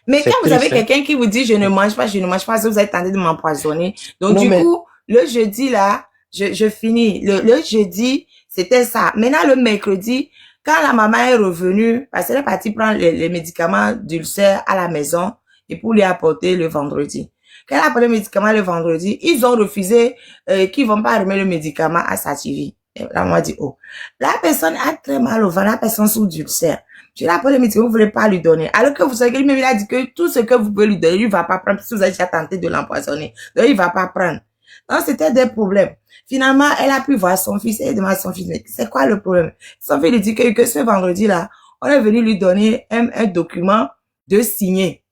Mais C'est quand vous avez triste, hein. quelqu'un qui vous dit je ne mange pas, si vous êtes tenté de m'empoisonner. Donc, Non, du mais coup, le jeudi, là, je finis. Le jeudi, c'était ça. Maintenant, le mercredi, quand la maman est revenue, parce qu'elle est partie prendre les médicaments d'ulcère à la maison et pour lui apporter le vendredi. Quand elle a pris le médicament le vendredi, ils ont refusé qu'ils vont pas remettre le médicament à sa TV. Et la maman dit, oh, la personne a très mal au ventre, la personne souffre d'ulcère. Tu l'as appelé le médicament, vous voulez pas lui donner. Alors que vous savez que lui-même, il a dit que tout ce que vous pouvez lui donner, lui va pas prendre, parce que vous avez déjà tenté de l'empoisonner. Donc, il va pas prendre. Donc, c'était des problèmes. Finalement, elle a pu voir son fils et demande à son fils, mais c'est quoi le problème? Son fils lui dit que ce vendredi-là, on est venu lui donner un document de signer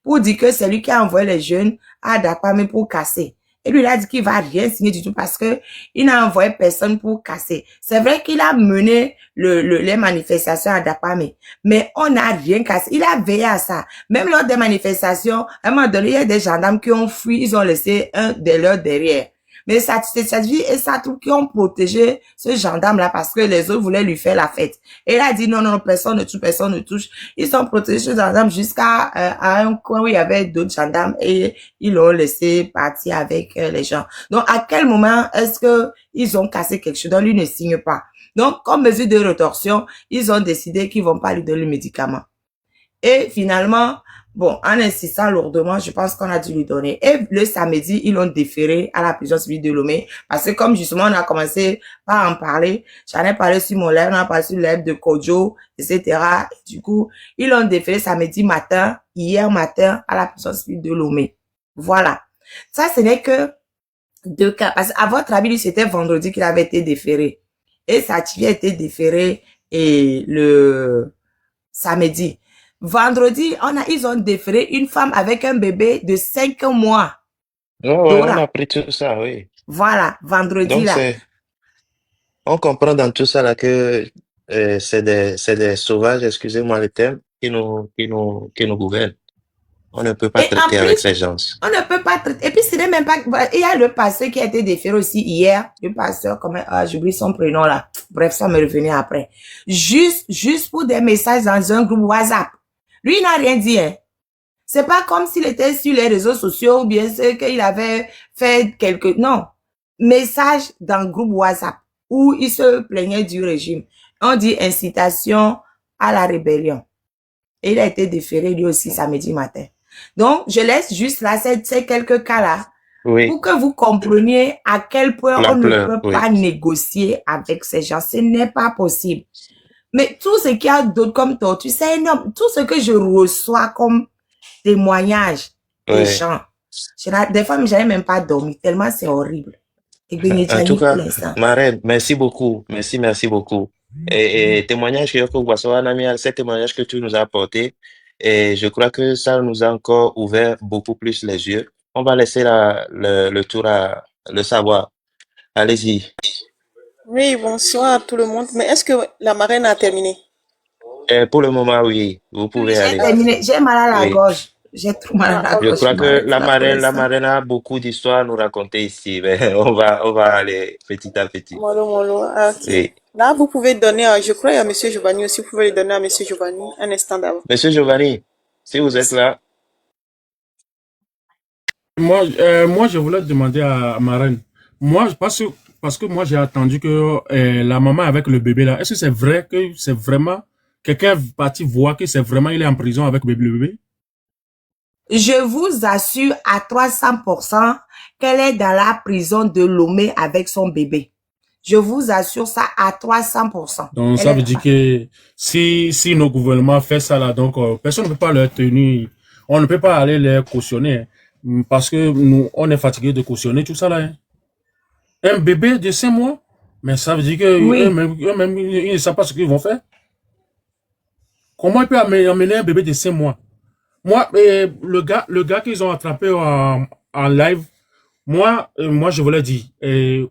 pour dire que c'est lui qui a envoyé les jeunes à Dakwame pour casser. Et lui, il a dit qu'il va rien signer du tout parce que il n'a envoyé personne pour casser. C'est vrai qu'il a mené les manifestations à Dakwame, mais on n'a rien cassé. Il a veillé à ça. Même lors des manifestations, à un moment donné, il y a des gendarmes qui ont fui, ils ont laissé un de leurs derrière. Mais cette vie et sa troupe qui ont protégé ce gendarme-là parce que les autres voulaient lui faire la fête. Et il a dit non, non, personne ne touche, personne ne touche. Ils ont protégé ce gendarme jusqu'à à un coin où il y avait d'autres gendarmes et ils l'ont laissé partir avec les gens. Donc, à quel moment est-ce que ils ont cassé quelque chose? Donc, lui ne signe pas. Donc, comme mesure de rétorsion, ils ont décidé qu'ils vont pas lui donner le médicament. Et finalement, bon, en insistant lourdement, je pense qu'on a dû lui donner. Et le samedi, ils l'ont déféré à la prison civile de Lomé. Parce que comme justement, on a commencé par en parler, j'en ai parlé sur mon live, on a parlé sur le live de Kojo, etc. Et du coup, ils l'ont déféré samedi matin, hier matin, à la prison civile de Lomé. Voilà. Ça, ce n'est que 2 cas. Parce qu'à votre avis, lui, c'était vendredi qu'il avait été déféré. Et Sachivi a été déféré et le samedi. Vendredi, ils ont déféré une femme avec un bébé de 5 mois. ouais, ouais, on Dora. a pris tout ça, oui. Voilà, vendredi Donc, là. on comprend dans tout ça là que c'est des sauvages, excusez-moi le terme, qui nous gouvernent. On ne peut pas Et en traiter avec plus, ces gens. on ne peut pas traiter. Et puis, ce n'est même pas. Il y a le pasteur qui a été déféré aussi hier. Le pasteur, comment, j'oublie son prénom là. Bref, ça me revenait après. Juste pour des messages dans un groupe WhatsApp. Lui, il n'a rien dit, hein. C'est pas comme s'il était sur les réseaux sociaux ou bien c'est qu'il avait fait quelque... Non. Message dans le groupe WhatsApp où il se plaignait du régime. On dit incitation à la rébellion. Et il a été déféré lui aussi samedi matin. Donc, je laisse juste là ces quelques cas-là Oui, pour que vous compreniez à quel point on ne l'ampleur, peut oui. pas négocier avec ces gens. Ce n'est pas possible. Mais tout ce qu'il y a d'autre comme torture, c'est énorme. Tout ce que je reçois comme témoignages des Ouais. gens. Des fois, j'avais même pas dormi, tellement c'est horrible. Et En tout pour cas, l'instant. Marraine, merci beaucoup. Merci beaucoup. Et témoignage que ces témoignages que tu nous as apportés, et je crois que ça nous a encore ouvert beaucoup plus les yeux. On va laisser le tour à le savoir. Allez-y. Oui, bonsoir à tout le monde. Mais est-ce que la marraine a terminé? Et pour le moment, oui, vous pouvez J'ai aller. terminé. J'ai mal à la Oui. gorge. J'ai trop mal à la Ah, Je gorge. crois Je que m'arrête la là pour l'instant. marraine a beaucoup d'histoires à nous raconter ici, mais on va aller petit à petit. mollo. Ah, ok. Oui. Là, vous pouvez donner, je crois, à Monsieur Giovanni aussi. Vous pouvez le donner à Monsieur Giovanni un instant d'abord. Monsieur Giovanni, si vous êtes là, Moi, je voulais demander à ma reine. Moi, parce que moi, j'ai attendu que la maman avec le bébé là, est-ce que c'est vrai que c'est vraiment quelqu'un est parti voir que c'est vraiment il est en prison avec le bébé? Je vous assure à 300% qu'elle est dans la prison de Lomé avec son bébé. Je vous assure ça à 300%. Donc, ça veut dire que si nos gouvernements font ça là, donc personne ne peut pas leur tenir. On ne peut pas aller les cautionner. Hein, parce que nous, on est fatigué de cautionner tout ça là. Hein. Un bébé de 5 mois, mais ça veut dire que Oui. eux-mêmes, ils ne savent pas ce qu'ils vont faire. Comment ils peuvent amener un bébé de 5 mois? Moi, le gars qu'ils ont attrapé en live, moi, je voulais dire,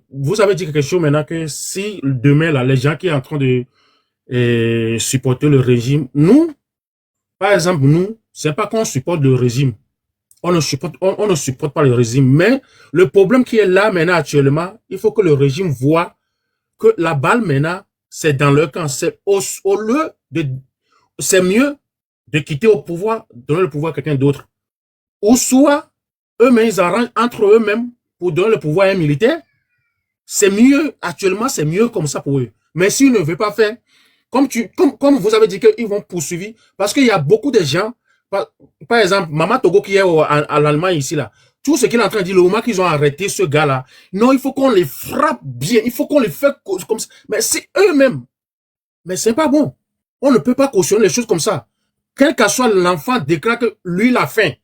vous avez dit quelque chose maintenant que si demain, là, les gens qui sont en train de supporter le régime, nous, par exemple, nous, c'est pas qu'on supporte le régime. On ne supporte pas le régime. Mais le problème qui est là maintenant actuellement, il faut que le régime voit que la balle maintenant, c'est dans leur camp. C'est au lieu de, c'est mieux de quitter au pouvoir, donner le pouvoir à quelqu'un d'autre. Ou soit, eux-mêmes, ils arrangent entre eux-mêmes pour donner le pouvoir à un militaire. C'est mieux, actuellement, c'est mieux comme ça pour eux. Mais s'ils ne veulent pas faire, comme vous avez dit qu'ils vont poursuivre, parce qu'il y a beaucoup de gens, par exemple, Mama Togo qui est en Allemagne ici, là, tout ce qu'il est en train de dire, le moment qu'ils ont arrêté ce gars-là, non, il faut qu'on les frappe bien, il faut qu'on les fait comme ça. Mais c'est eux-mêmes. Mais c'est pas bon. On ne peut pas cautionner les choses comme ça. Quel que soit l'enfant déclare que lui l'a fait.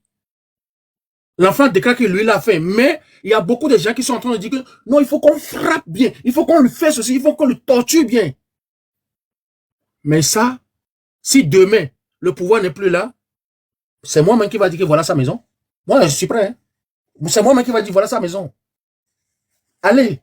L'enfant déclare que lui l'a fait. Mais il y a beaucoup de gens qui sont en train de dire que non, il faut qu'on frappe bien, il faut qu'on lui fasse ceci, il faut qu'on le torture bien. Mais ça, si demain, le pouvoir n'est plus là, c'est moi-même qui va dire que voilà sa maison. Moi, je suis prêt. Hein. C'est moi-même qui va dire voilà sa maison. Allez.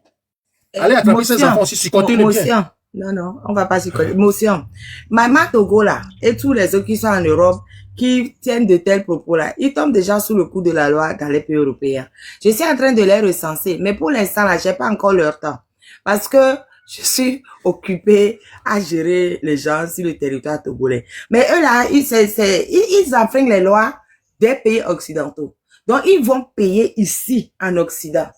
Allez attraper ces enfants aussi, supportez-le bien. Non, on va pas s'y coller. Motion. Maman Togo là, et tous les autres qui sont en Europe, qui tiennent de tels propos là, ils tombent déjà sous le coup de la loi dans les pays européens. Je suis en train de les recenser, mais pour l'instant là, j'ai pas encore leur temps. Parce que je suis occupée à gérer les gens sur le territoire togolais. Mais eux là, ils enfreignent les lois des pays occidentaux. Donc, ils vont payer ici, en Occident.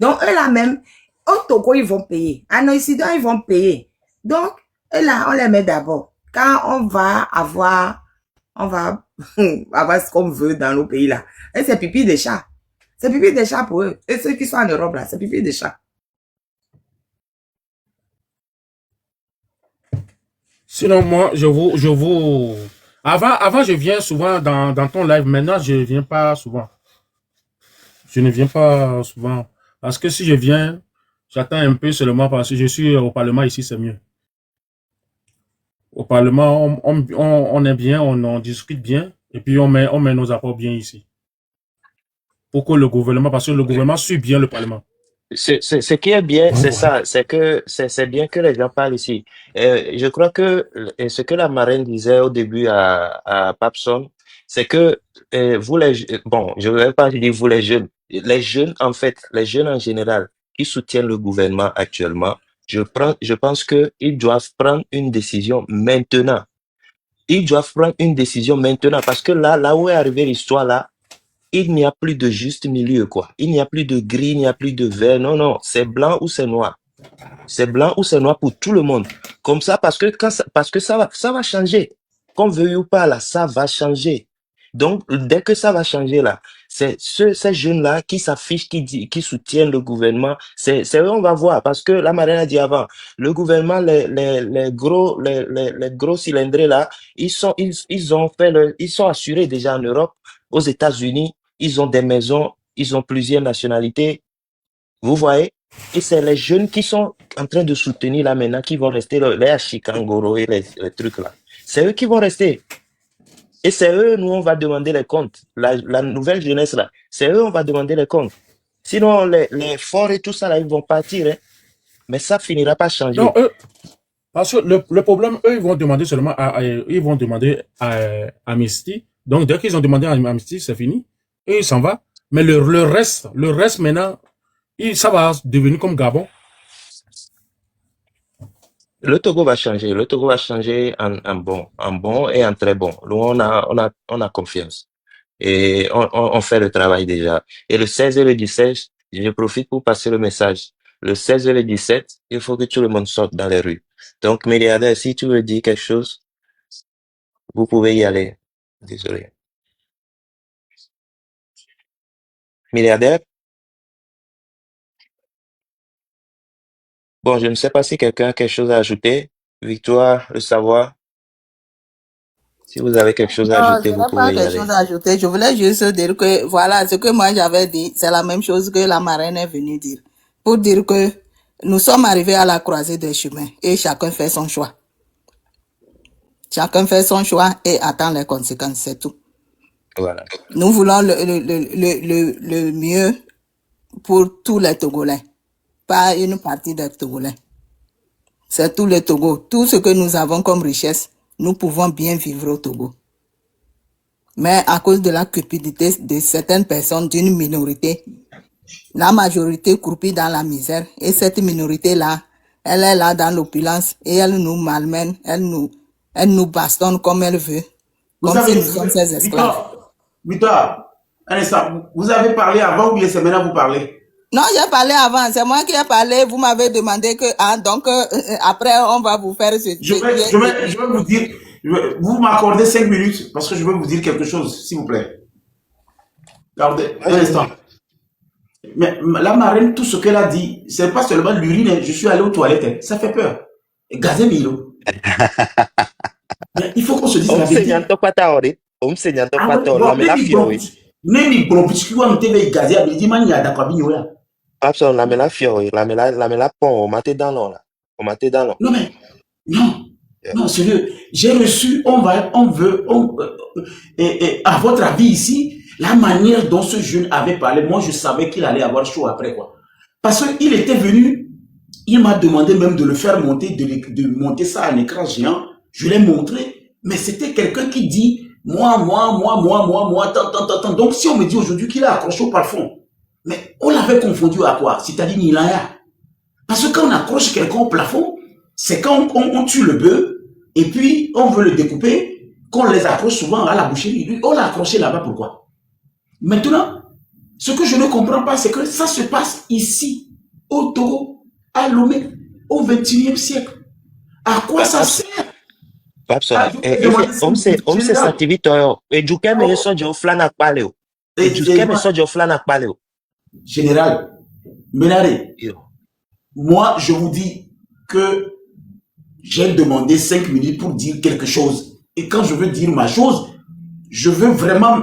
Donc, eux là même, au Togo, ils vont payer. En Occident, ils vont payer. Donc, eux là, on les met d'abord. Quand on va avoir ce qu'on veut dans nos pays là. Et c'est pipi des chats. C'est pipi des chats pour eux. Et ceux qui sont en Europe là, c'est pipi des chats. Sinon, moi, avant, je viens souvent dans ton live. Maintenant, je ne viens pas souvent. Je ne viens pas souvent. Parce que si je viens, j'attends un peu seulement parce que je suis au Parlement ici, c'est mieux. Au Parlement, on est bien, on discute bien, et puis on met nos apports bien ici. Pour que le gouvernement, parce que le gouvernement suit bien le Parlement. Ce qui est bien, c'est ça, c'est que c'est bien que les gens parlent ici. Je crois que ce que la marraine disait au début à Papson, c'est que vous bon, je ne vais pas dire vous les jeunes en fait, les jeunes en général qui soutiennent le gouvernement actuellement, je pense que ils doivent prendre une décision maintenant. Ils doivent prendre une décision maintenant parce que là où est arrivée l'histoire là, il n'y a plus de juste milieu, quoi. Il n'y a plus de gris, il n'y a plus de vert. Non, non, c'est blanc ou c'est noir. C'est blanc ou c'est noir pour tout le monde. Comme ça, parce que ça va changer. Qu'on veuille ou pas, là, ça va changer. Donc, dès que ça va changer, là, c'est ces jeunes-là qui s'affichent, qui soutiennent le gouvernement, c'est eux, on va voir. Parce que la marraine a dit avant, le gouvernement, les gros cylindrés, là, ils sont assurés déjà en Europe, aux États-Unis. Ils ont des maisons, ils ont plusieurs nationalités. Vous voyez? Et c'est les jeunes qui sont en train de soutenir là maintenant, qui vont rester les Achikangoro et les trucs là. C'est eux qui vont rester. Et c'est eux, nous, on va demander les comptes. La nouvelle jeunesse là, c'est eux, on va demander les comptes. Sinon, les forts et tout ça là, ils vont partir. Hein. Mais ça finira par changer. Non, parce que le problème, eux, ils vont demander seulement amnistie. Donc, dès qu'ils ont demandé amnistie, c'est fini. Et ils s'en vont. Mais le reste maintenant, ça va devenir comme Gabon. Le Togo va changer. Le Togo va changer en bon et en très bon. Nous, on a confiance. Et on fait le travail déjà. Et le 16 et le 17, je profite pour passer le message. Le 16 et le 17, il faut que tout le monde sorte dans les rues. Donc, milliardaire, si tu veux dire quelque chose, vous pouvez y aller. Désolé. Milliardaire? Bon, je ne sais pas si quelqu'un a quelque chose à ajouter. Victoire, le savoir. Si vous avez quelque chose à Non, ajouter, je vous n'ai pas pouvez y quelque aller. chose à ajouter. Je voulais juste dire que, voilà, ce que moi j'avais dit, c'est la même chose que la marraine est venue dire. Pour dire que nous sommes arrivés à la croisée des chemins et chacun fait son choix. Chacun fait son choix et attend les conséquences, c'est tout. Voilà. Nous voulons le mieux pour tous les Togolais, pas une partie des Togolais. C'est tout le Togo. Tout ce que nous avons comme richesse, nous pouvons bien vivre au Togo. Mais à cause de la cupidité de certaines personnes, d'une minorité, la majorité croupit dans la misère. Et cette minorité-là, elle est là dans l'opulence et elle nous malmène, elle nous bastonne comme elle veut. Vous comme si avez, nous sommes ses esclaves. Victor, un instant, vous avez parlé avant ou bien c'est maintenant que vous parlez? Non, j'ai parlé avant, c'est moi qui ai parlé, vous m'avez demandé que, donc, après, on va vous faire ce... Je vais vous dire, vous m'accordez 5 minutes parce que je vais vous dire quelque chose, s'il vous plaît. Regardez, un instant. Mais la marraine, tout ce qu'elle a dit, c'est pas seulement l'urine, je suis allé aux toilettes, hein, ça fait peur. Et gazé Milo. Mais il faut qu'on se dise la vérité. Ah ouais, bon, Nemi bon, puisque vous avez gazé, mais dis-moi, il y a d'accord, il y a. Non, mais, non, non, sérieux. J'ai reçu, et à votre avis ici, la manière dont ce jeune avait parlé, moi je savais qu'il allait avoir chaud après, quoi. Parce qu'il était venu, il m'a demandé même de le faire monter, de monter ça à un écran géant. Je l'ai montré, mais c'était quelqu'un qui dit, moi, tant. Donc si on me dit aujourd'hui qu'il est accroché au plafond, mais on l'avait confondu à quoi? C'est-à-dire Nilaya. Parce que quand on accroche quelqu'un au plafond, c'est quand on tue le bœuf, et puis on veut le découper, qu'on les accroche souvent à la boucherie. Lui, on l'a accroché là-bas, pourquoi? Maintenant, ce que je ne comprends pas, c'est que ça se passe ici, au Togo, à Lomé, au XXIe siècle. À quoi ça sert? Général, Ménaré, moi, je vous dis que j'ai demandé 5 minutes pour dire quelque chose. Et quand je veux dire ma chose, je veux vraiment,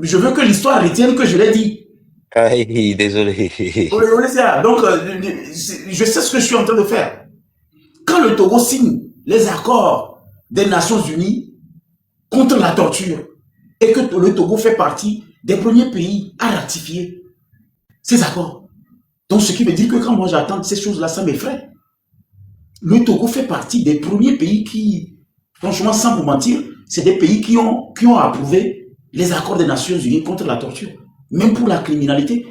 je veux que l'histoire retienne que je l'ai dit. Désolé. Donc, je sais ce que je suis en train de faire. Quand le Togo signe les accords des Nations Unies contre la torture et que le Togo fait partie des premiers pays à ratifier ces accords. Donc, ce qui veut dire que quand moi j'attends ces choses-là, ça m'effraie. Le Togo fait partie des premiers pays qui, franchement, sans vous mentir, c'est des pays qui ont approuvé les accords des Nations Unies contre la torture, même pour la criminalité.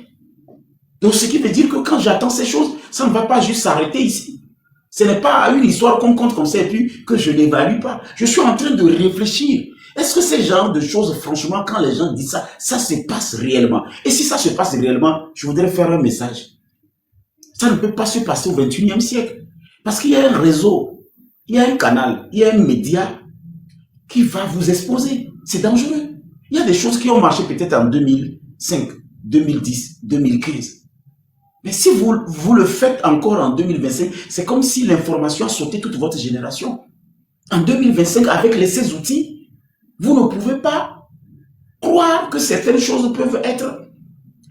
Donc, ce qui veut dire que quand j'attends ces choses, ça ne va pas juste s'arrêter ici. Ce n'est pas une histoire qu'on compte comme ça et puis que je n'évalue pas. Je suis en train de réfléchir. Est-ce que ces genres de choses, franchement, quand les gens disent ça, ça se passe réellement? Et si ça se passe réellement, je voudrais faire un message. Ça ne peut pas se passer au XXIe siècle. Parce qu'il y a un réseau, il y a un canal, il y a un média qui va vous exposer. C'est dangereux. Il y a des choses qui ont marché peut-être en 2005, 2010, 2015. Mais si vous le faites encore en 2025, c'est comme si l'information a sauté toute votre génération. En 2025, avec ces outils, vous ne pouvez pas croire que certaines choses peuvent être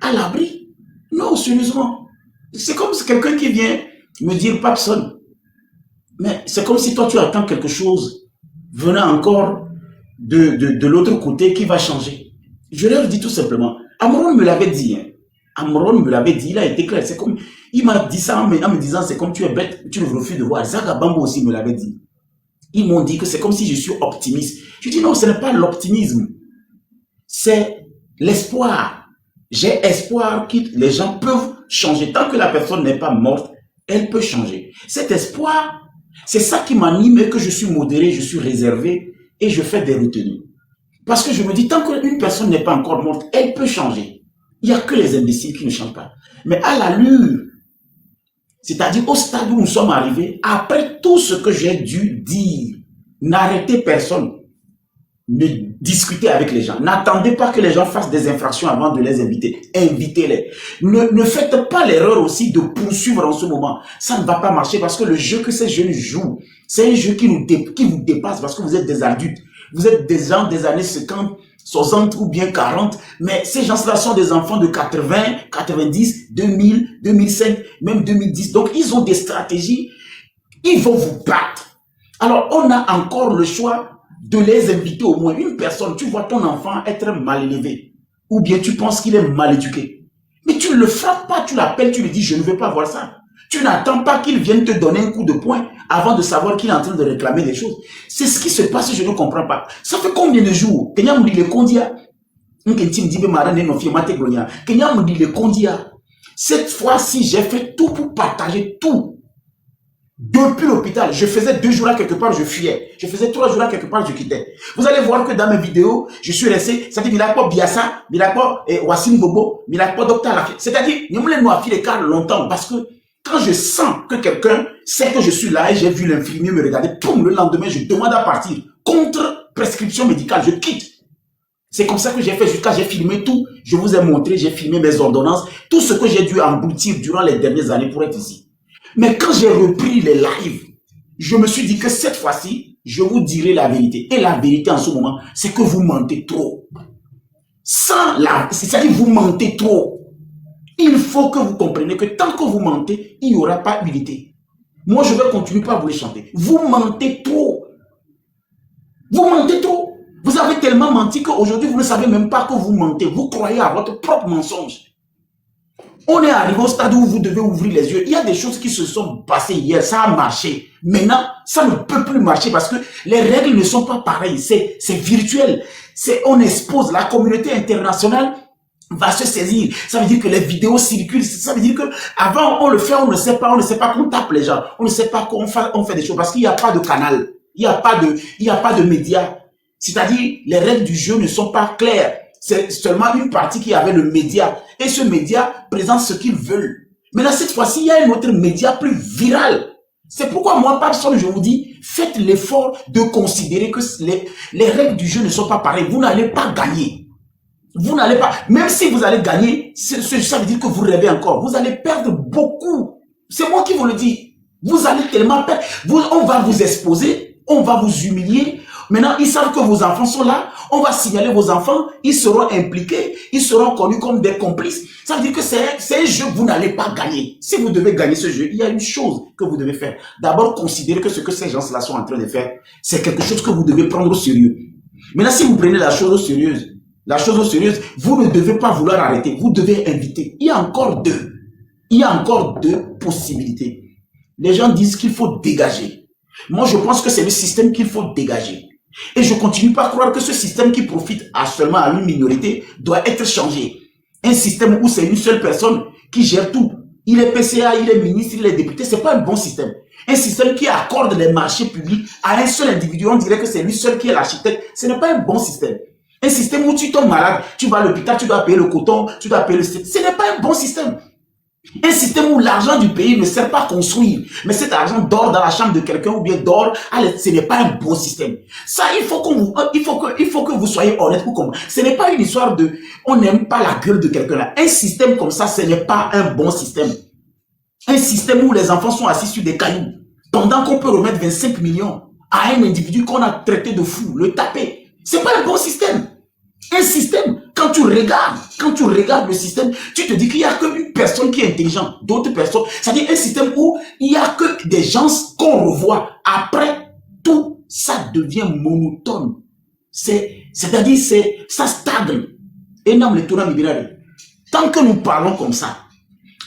à l'abri. Non, sérieusement. C'est comme si quelqu'un qui vient me dire, Papson, mais c'est comme si toi tu attends quelque chose venant encore de l'autre côté qui va changer. Je leur dis tout simplement, Amron me l'avait dit, hein. Amron me l'avait dit, il a été clair. C'est comme, il m'a dit ça en me disant, c'est comme tu es bête, tu ne refuses de voir. Zaga Bambo aussi me l'avait dit. Ils m'ont dit que c'est comme si je suis optimiste. Je dis non, ce n'est pas l'optimisme. C'est l'espoir. J'ai espoir que les gens peuvent changer. Tant que la personne n'est pas morte, elle peut changer. Cet espoir, c'est ça qui m'anime et que je suis modéré, je suis réservé et je fais des retenues. Parce que je me dis, tant qu'une personne n'est pas encore morte, elle peut changer. Il n'y a que les imbéciles qui ne changent pas. Mais à l'allure, c'est-à-dire au stade où nous sommes arrivés, après tout ce que j'ai dû dire, n'arrêtez personne, ne discutez avec les gens, n'attendez pas que les gens fassent des infractions avant de les inviter, invitez-les. Ne faites pas l'erreur aussi de poursuivre en ce moment, ça ne va pas marcher parce que le jeu que ces jeunes jouent, c'est un jeu qui vous dépasse parce que vous êtes des adultes, vous êtes des gens des années 50, 60 ou bien 40, mais ces gens-là sont des enfants de 80, 90, 2000, 2005, même 2010. Donc, ils ont des stratégies, ils vont vous battre. Alors, on a encore le choix de les inviter au moins. Une personne, tu vois ton enfant être mal élevé, ou bien tu penses qu'il est mal éduqué. Mais tu ne le frappes pas, tu l'appelles, tu lui dis, je ne veux pas voir ça. Tu n'attends pas qu'il vienne te donner un coup de poing avant de savoir qu'il est en train de réclamer des choses. C'est ce qui se passe, je ne comprends pas. Ça fait combien de jours? Kenya me dit le Kondia. Cette fois-ci, j'ai fait tout pour partager tout. Depuis l'hôpital, je faisais 2 jours à quelque part, je fuyais. Je faisais 3 jours à quelque part, je quittais. Vous allez voir que dans mes vidéos, je suis resté, c'est-à-dire, Milakpo Biassa, Milakpo Wassim Bobo, Milakpo Docteur Lafi. C'est-à-dire, je me l'ai noyé les cartes longtemps parce que quand je sens que quelqu'un sait que je suis là et j'ai vu l'infirmier me regarder, poum, le lendemain, je demande à partir. Contre prescription médicale, je quitte. C'est comme ça que j'ai fait jusqu'à, j'ai filmé tout. Je vous ai montré, j'ai filmé mes ordonnances, tout ce que j'ai dû engloutir durant les dernières années pour être ici. Mais quand j'ai repris les lives, je me suis dit que cette fois-ci, je vous dirai la vérité. Et la vérité en ce moment, c'est que vous mentez trop. C'est-à-dire vous mentez trop. Il faut que vous compreniez que tant que vous mentez, il n'y aura pas unité. Moi, je vais continuer par vous les chanter. Vous mentez trop. Vous mentez trop. Vous avez tellement menti qu'aujourd'hui, vous ne savez même pas que vous mentez. Vous croyez à votre propre mensonge. On est arrivé au stade où vous devez ouvrir les yeux. Il y a des choses qui se sont passées hier, ça a marché. Maintenant, ça ne peut plus marcher parce que les règles ne sont pas pareilles. C'est virtuel. On expose la communauté internationale va se saisir. Ça veut dire que les vidéos circulent. Ça veut dire que avant on le fait, on ne sait pas qu'on tape les gens. On ne sait pas qu'on fait des choses parce qu'il n'y a pas de canal. Il n'y a pas de médias. C'est-à-dire, les règles du jeu ne sont pas claires. C'est seulement une partie qui avait le média. Et ce média présente ce qu'ils veulent. Mais là, cette fois-ci, il y a un autre média plus viral. C'est pourquoi moi, personne, je vous dis, faites l'effort de considérer que les règles du jeu ne sont pas pareilles. Vous n'allez pas gagner. Vous n'allez pas, même si vous allez gagner, ça veut dire que vous rêvez encore. Vous allez perdre beaucoup. C'est moi qui vous le dis. Vous allez tellement perdre. On va vous exposer, on va vous humilier. Maintenant, ils savent que vos enfants sont là. On va signaler vos enfants. Ils seront impliqués. Ils seront connus comme des complices. Ça veut dire que c'est un jeu que vous n'allez pas gagner. Si vous devez gagner ce jeu, il y a une chose que vous devez faire. D'abord, considérez que ce que ces gens-là sont en train de faire, c'est quelque chose que vous devez prendre au sérieux. Maintenant, si vous prenez la chose au sérieux, vous ne devez pas vouloir arrêter. Vous devez inviter. Il y a encore deux possibilités. Les gens disent qu'il faut dégager. Moi, je pense que c'est le système qu'il faut dégager. Et je continue pas à croire que ce système qui profite seulement à une minorité doit être changé. Un système où c'est une seule personne qui gère tout. Il est PCA, il est ministre, il est député. C'est pas un bon système. Un système qui accorde les marchés publics à un seul individu. On dirait que c'est lui seul qui est l'architecte. Ce n'est pas un bon système. Un système où tu tombes malade, tu vas à l'hôpital, tu dois payer le coton, tu dois payer le... Ce n'est pas un bon système. Un système où l'argent du pays ne sert pas à construire, mais cet argent dort dans la chambre de quelqu'un ou bien dort, ce n'est pas un bon système. Ça, il faut que vous soyez honnête pour comprendre. Ce n'est pas une histoire de, on n'aime pas la gueule de quelqu'un là. Un système comme ça, ce n'est pas un bon système. Un système où les enfants sont assis sur des cailloux, pendant qu'on peut remettre 25 millions à un individu qu'on a traité de fou, le taper. C'est pas un bon système. Un système, quand tu regardes le système, tu te dis qu'il n'y a qu'une personne qui est intelligente, d'autres personnes. C'est-à-dire un système où il n'y a que des gens qu'on revoit. Après, tout ça devient monotone. C'est-à-dire, ça stagne. Et non, le tournant libéral. Tant que nous parlons comme ça,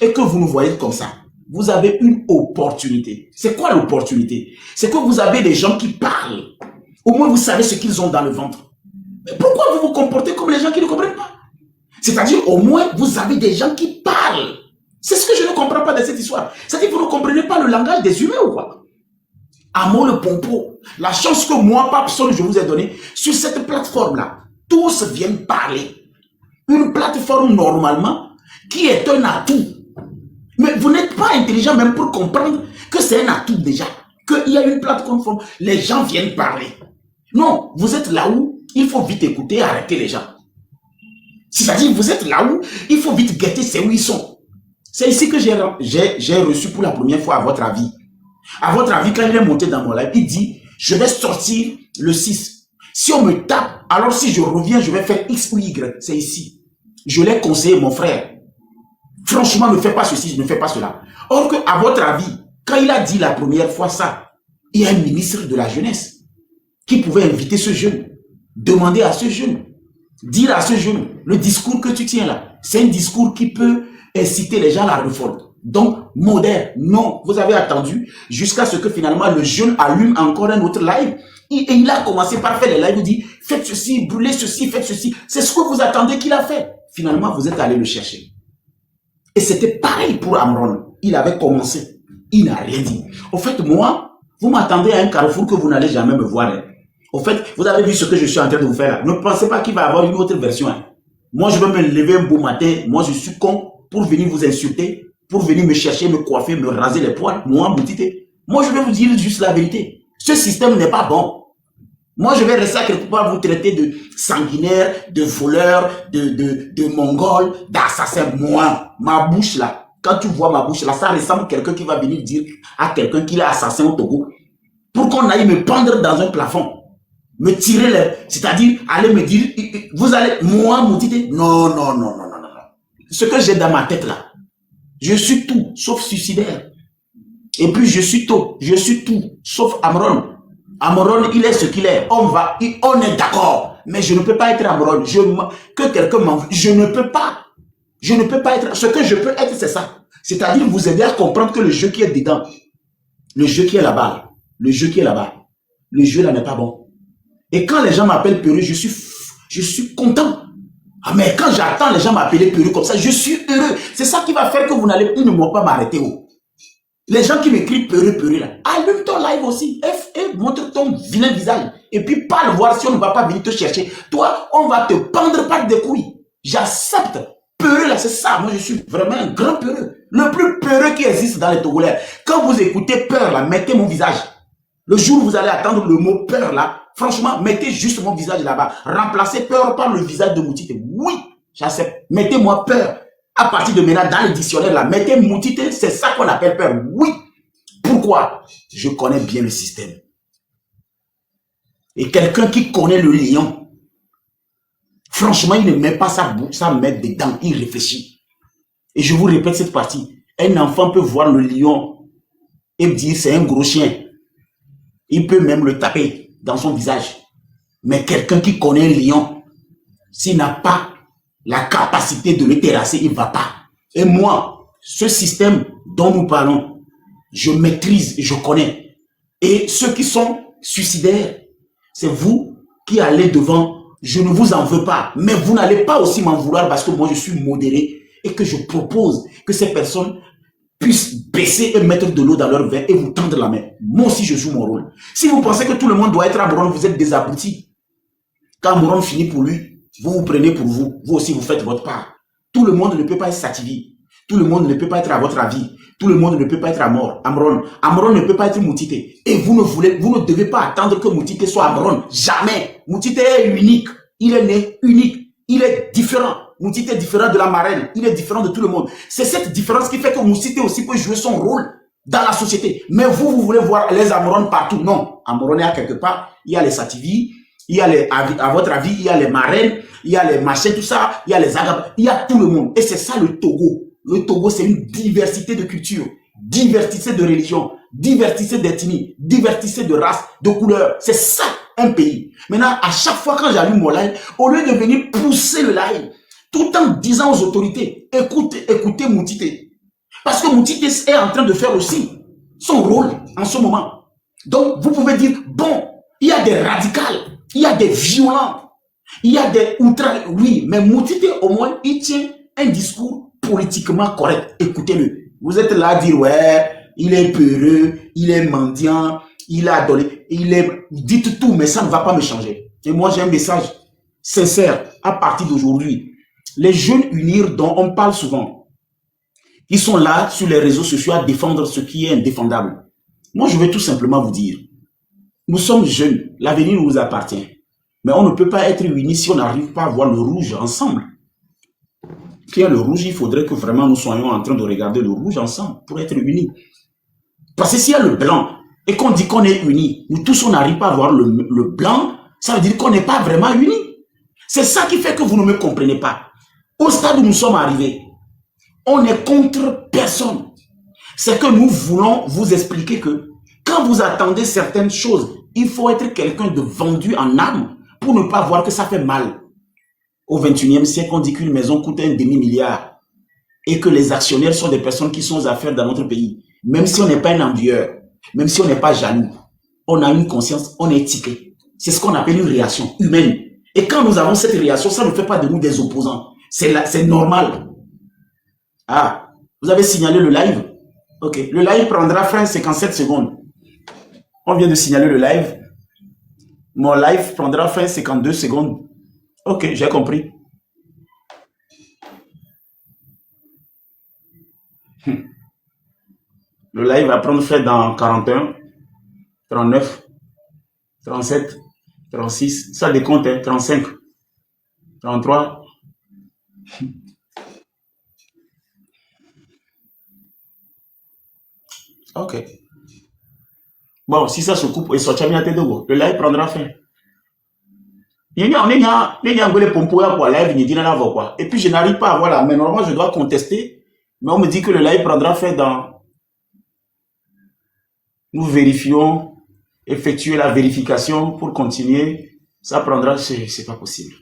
et que vous nous voyez comme ça, vous avez une opportunité. C'est quoi l'opportunité? C'est que vous avez des gens qui parlent. Au moins, vous savez ce qu'ils ont dans le ventre. Mais pourquoi vous vous comportez comme les gens qui ne comprennent pas? C'est-à-dire, au moins, vous avez des gens qui parlent. C'est ce que je ne comprends pas de cette histoire. C'est-à-dire, vous ne comprenez pas le langage des humains ou quoi? Amour le pompo. La chance que moi, Papson, je vous ai donnée, sur cette plateforme-là, tous viennent parler. Une plateforme, normalement, qui est un atout. Mais vous n'êtes pas intelligent même pour comprendre que c'est un atout déjà. Qu'il y a une plateforme, les gens viennent parler. Non, vous êtes là où il faut vite écouter et arrêter les gens. C'est-à-dire, vous êtes là où il faut vite guetter, c'est où ils sont. C'est ici que j'ai reçu pour la première fois, à votre avis. À votre avis, quand il est monté dans mon live, il dit, je vais sortir le 6. Si on me tape, alors si je reviens, je vais faire X ou Y. C'est ici. Je l'ai conseillé, mon frère. Franchement, ne fais pas ceci, ne fais pas cela. Or que, à votre avis, quand il a dit la première fois ça, il y a un ministre de la jeunesse qui pouvait inviter ce jeune, demander à ce jeune, dire à ce jeune, le discours que tu tiens là, c'est un discours qui peut inciter les gens à la révolte. Donc, modère. Non, vous avez attendu jusqu'à ce que finalement le jeune allume encore un autre live. Et il a commencé par faire les lives, il dit, faites ceci, brûlez ceci, faites ceci. C'est ce que vous attendez qu'il a fait. Finalement, vous êtes allé le chercher. Et c'était pareil pour Amron. Il avait commencé. Il n'a rien dit. Au fait, moi, vous m'attendez à un carrefour que vous n'allez jamais me voir. Hein. Au fait, vous avez vu ce que je suis en train de vous faire là. Ne pensez pas qu'il va y avoir une autre version. Hein. Moi, je vais me lever un beau matin. Moi, je suis con pour venir vous insulter, pour venir me chercher, me coiffer, me raser les poils. Moi, Moutité. Moi, je vais vous dire juste la vérité. Ce système n'est pas bon. Moi, je vais rester à quelque part vous traiter de sanguinaire, de voleur, de mongol, d'assassin. Moi, ma bouche là, quand tu vois ma bouche là, ça ressemble à quelqu'un qui va venir dire à quelqu'un qu'il est assassin au Togo. Pour qu'on aille me pendre dans un plafond. Me tirer les... C'est-à-dire, aller me dire, vous allez... Moi, Moutité. Non, non, non, non, non, non. Ce que j'ai dans ma tête là, je suis tout, sauf suicidaire. Et puis, je suis tout, sauf Amron. Amron, il est ce qu'il est. On est d'accord. Mais je ne peux pas être Amron. Que quelqu'un m'envoie. Je ne peux pas. Je ne peux pas être. Ce que je peux être, c'est ça. C'est-à-dire vous aider à comprendre que le jeu qui est dedans, le jeu qui est là-bas, le jeu là n'est pas bon. Et quand les gens m'appellent Peru, je suis content. Ah, mais quand j'attends les gens m'appeler Peru comme ça, je suis heureux. C'est ça qui va faire que ils ne vont pas m'arrêter. Oh. Les gens qui m'écrivent Peru là, allume ton live aussi et montre ton vilain visage. Et puis parle voir si on ne va pas venir te chercher. Toi, on va te pendre par des couilles. J'accepte. Peureux là, c'est ça. Moi, je suis vraiment un grand peureux. Le plus peureux qui existe dans les Togolais. Quand vous écoutez peur là, mettez mon visage. Le jour où vous allez attendre le mot peur là, franchement, mettez juste mon visage là-bas. Remplacez peur par le visage de Moutité. Oui, j'accepte. Mettez-moi peur. À partir de maintenant, dans le dictionnaire là, mettez Moutité, c'est ça qu'on appelle peur. Oui. Pourquoi? Je connais bien le système. Et quelqu'un qui connaît le lion, franchement, il ne met pas sa mettre dedans, il réfléchit. Et je vous répète cette partie. Un enfant peut voir le lion et dire c'est un gros chien. Il peut même le taper dans son visage. Mais quelqu'un qui connaît un lion, s'il n'a pas la capacité de le terrasser, il ne va pas. Et moi, ce système dont nous parlons, je maîtrise, je connais. Et ceux qui sont suicidaires, c'est vous qui allez devant. Je ne vous en veux pas, mais vous n'allez pas aussi m'en vouloir parce que moi, je suis modéré et que je propose que ces personnes puissent baisser et mettre de l'eau dans leur verre et vous tendre la main. Moi aussi, je joue mon rôle. Si vous pensez que tout le monde doit être Amron, vous êtes des abrutis. Quand Amron finit pour lui, vous vous prenez pour vous. Vous aussi, vous faites votre part. Tout le monde ne peut pas être Sativi. Tout le monde ne peut pas être à votre avis. Tout le monde ne peut pas être à mort. Amron. Amron ne peut pas être Moutité. Et vous ne devez pas attendre que Moutité soit Amron. Jamais. Moutité est unique. Il est né unique. Il est différent. Moutité est différent de la marraine. Il est différent de tout le monde. C'est cette différence qui fait que Moutité aussi peut jouer son rôle dans la société. Mais vous voulez voir les Amron partout. Non. Amron est à quelque part. Il y a les Sativi. Il y a les, à votre avis, il y a les marraines. Il y a les machins, tout ça. Il y a les agapes. Il y a tout le monde. Et c'est ça le Togo. Le Togo, c'est une diversité de culture, diversité de religion, diversité d'ethnie, diversité de race, de couleurs. C'est ça, un pays. Maintenant, à chaque fois quand j'allume mon live, au lieu de venir pousser le live, tout en disant aux autorités, écoutez Moutité. Parce que Moutité est en train de faire aussi son rôle en ce moment. Donc, vous pouvez dire, bon, il y a des radicals, il y a des violents, il y a des ultra, oui, mais Moutité, au moins, il tient un discours politiquement correct. Écoutez-le. Vous êtes là à dire, ouais, il est peureux, il est mendiant, il a donné, dites tout, mais ça ne va pas me changer. Et moi, j'ai un message sincère à partir d'aujourd'hui. Les jeunes unir dont on parle souvent, ils sont là sur les réseaux sociaux à défendre ce qui est indéfendable. Moi, je vais tout simplement vous dire, nous sommes jeunes, l'avenir nous appartient. Mais on ne peut pas être unis si on n'arrive pas à voir le rouge ensemble. Qu'il y a le rouge, il faudrait que vraiment nous soyons en train de regarder le rouge ensemble pour être unis. Parce que s'il y a le blanc et qu'on dit qu'on est unis, nous tous on n'arrive pas à voir le blanc, ça veut dire qu'on n'est pas vraiment unis. C'est ça qui fait que vous ne me comprenez pas. Au stade où nous sommes arrivés, on est contre personne. C'est que nous voulons vous expliquer que quand vous attendez certaines choses, il faut être quelqu'un de vendu en âme pour ne pas voir que ça fait mal. Au 21e siècle, on dit qu'une maison coûte un demi-milliard et que les actionnaires sont des personnes qui sont aux affaires dans notre pays. Même si on n'est pas un envieur, même si on n'est pas jaloux, on a une conscience, on est éthiqué. C'est ce qu'on appelle une réaction humaine. Et quand nous avons cette réaction, ça ne fait pas de nous des opposants. C'est normal. Ah, vous avez signalé le live? Ok, le live prendra fin 57 secondes. On vient de signaler le live. Mon live prendra fin 52 secondes. Ok, j'ai compris. Le live va prendre fin dans 41, 39, 37, 36. Ça décompte, hein, 35, 33. Ok. Bon, si ça se coupe, et sortir le live prendra fin. Et puis je n'arrive pas à voir la main. Normalement, je dois contester. Mais on me dit que le live prendra fin dans... Nous vérifions, effectuer la vérification pour continuer. Ça prendra... C'est pas possible.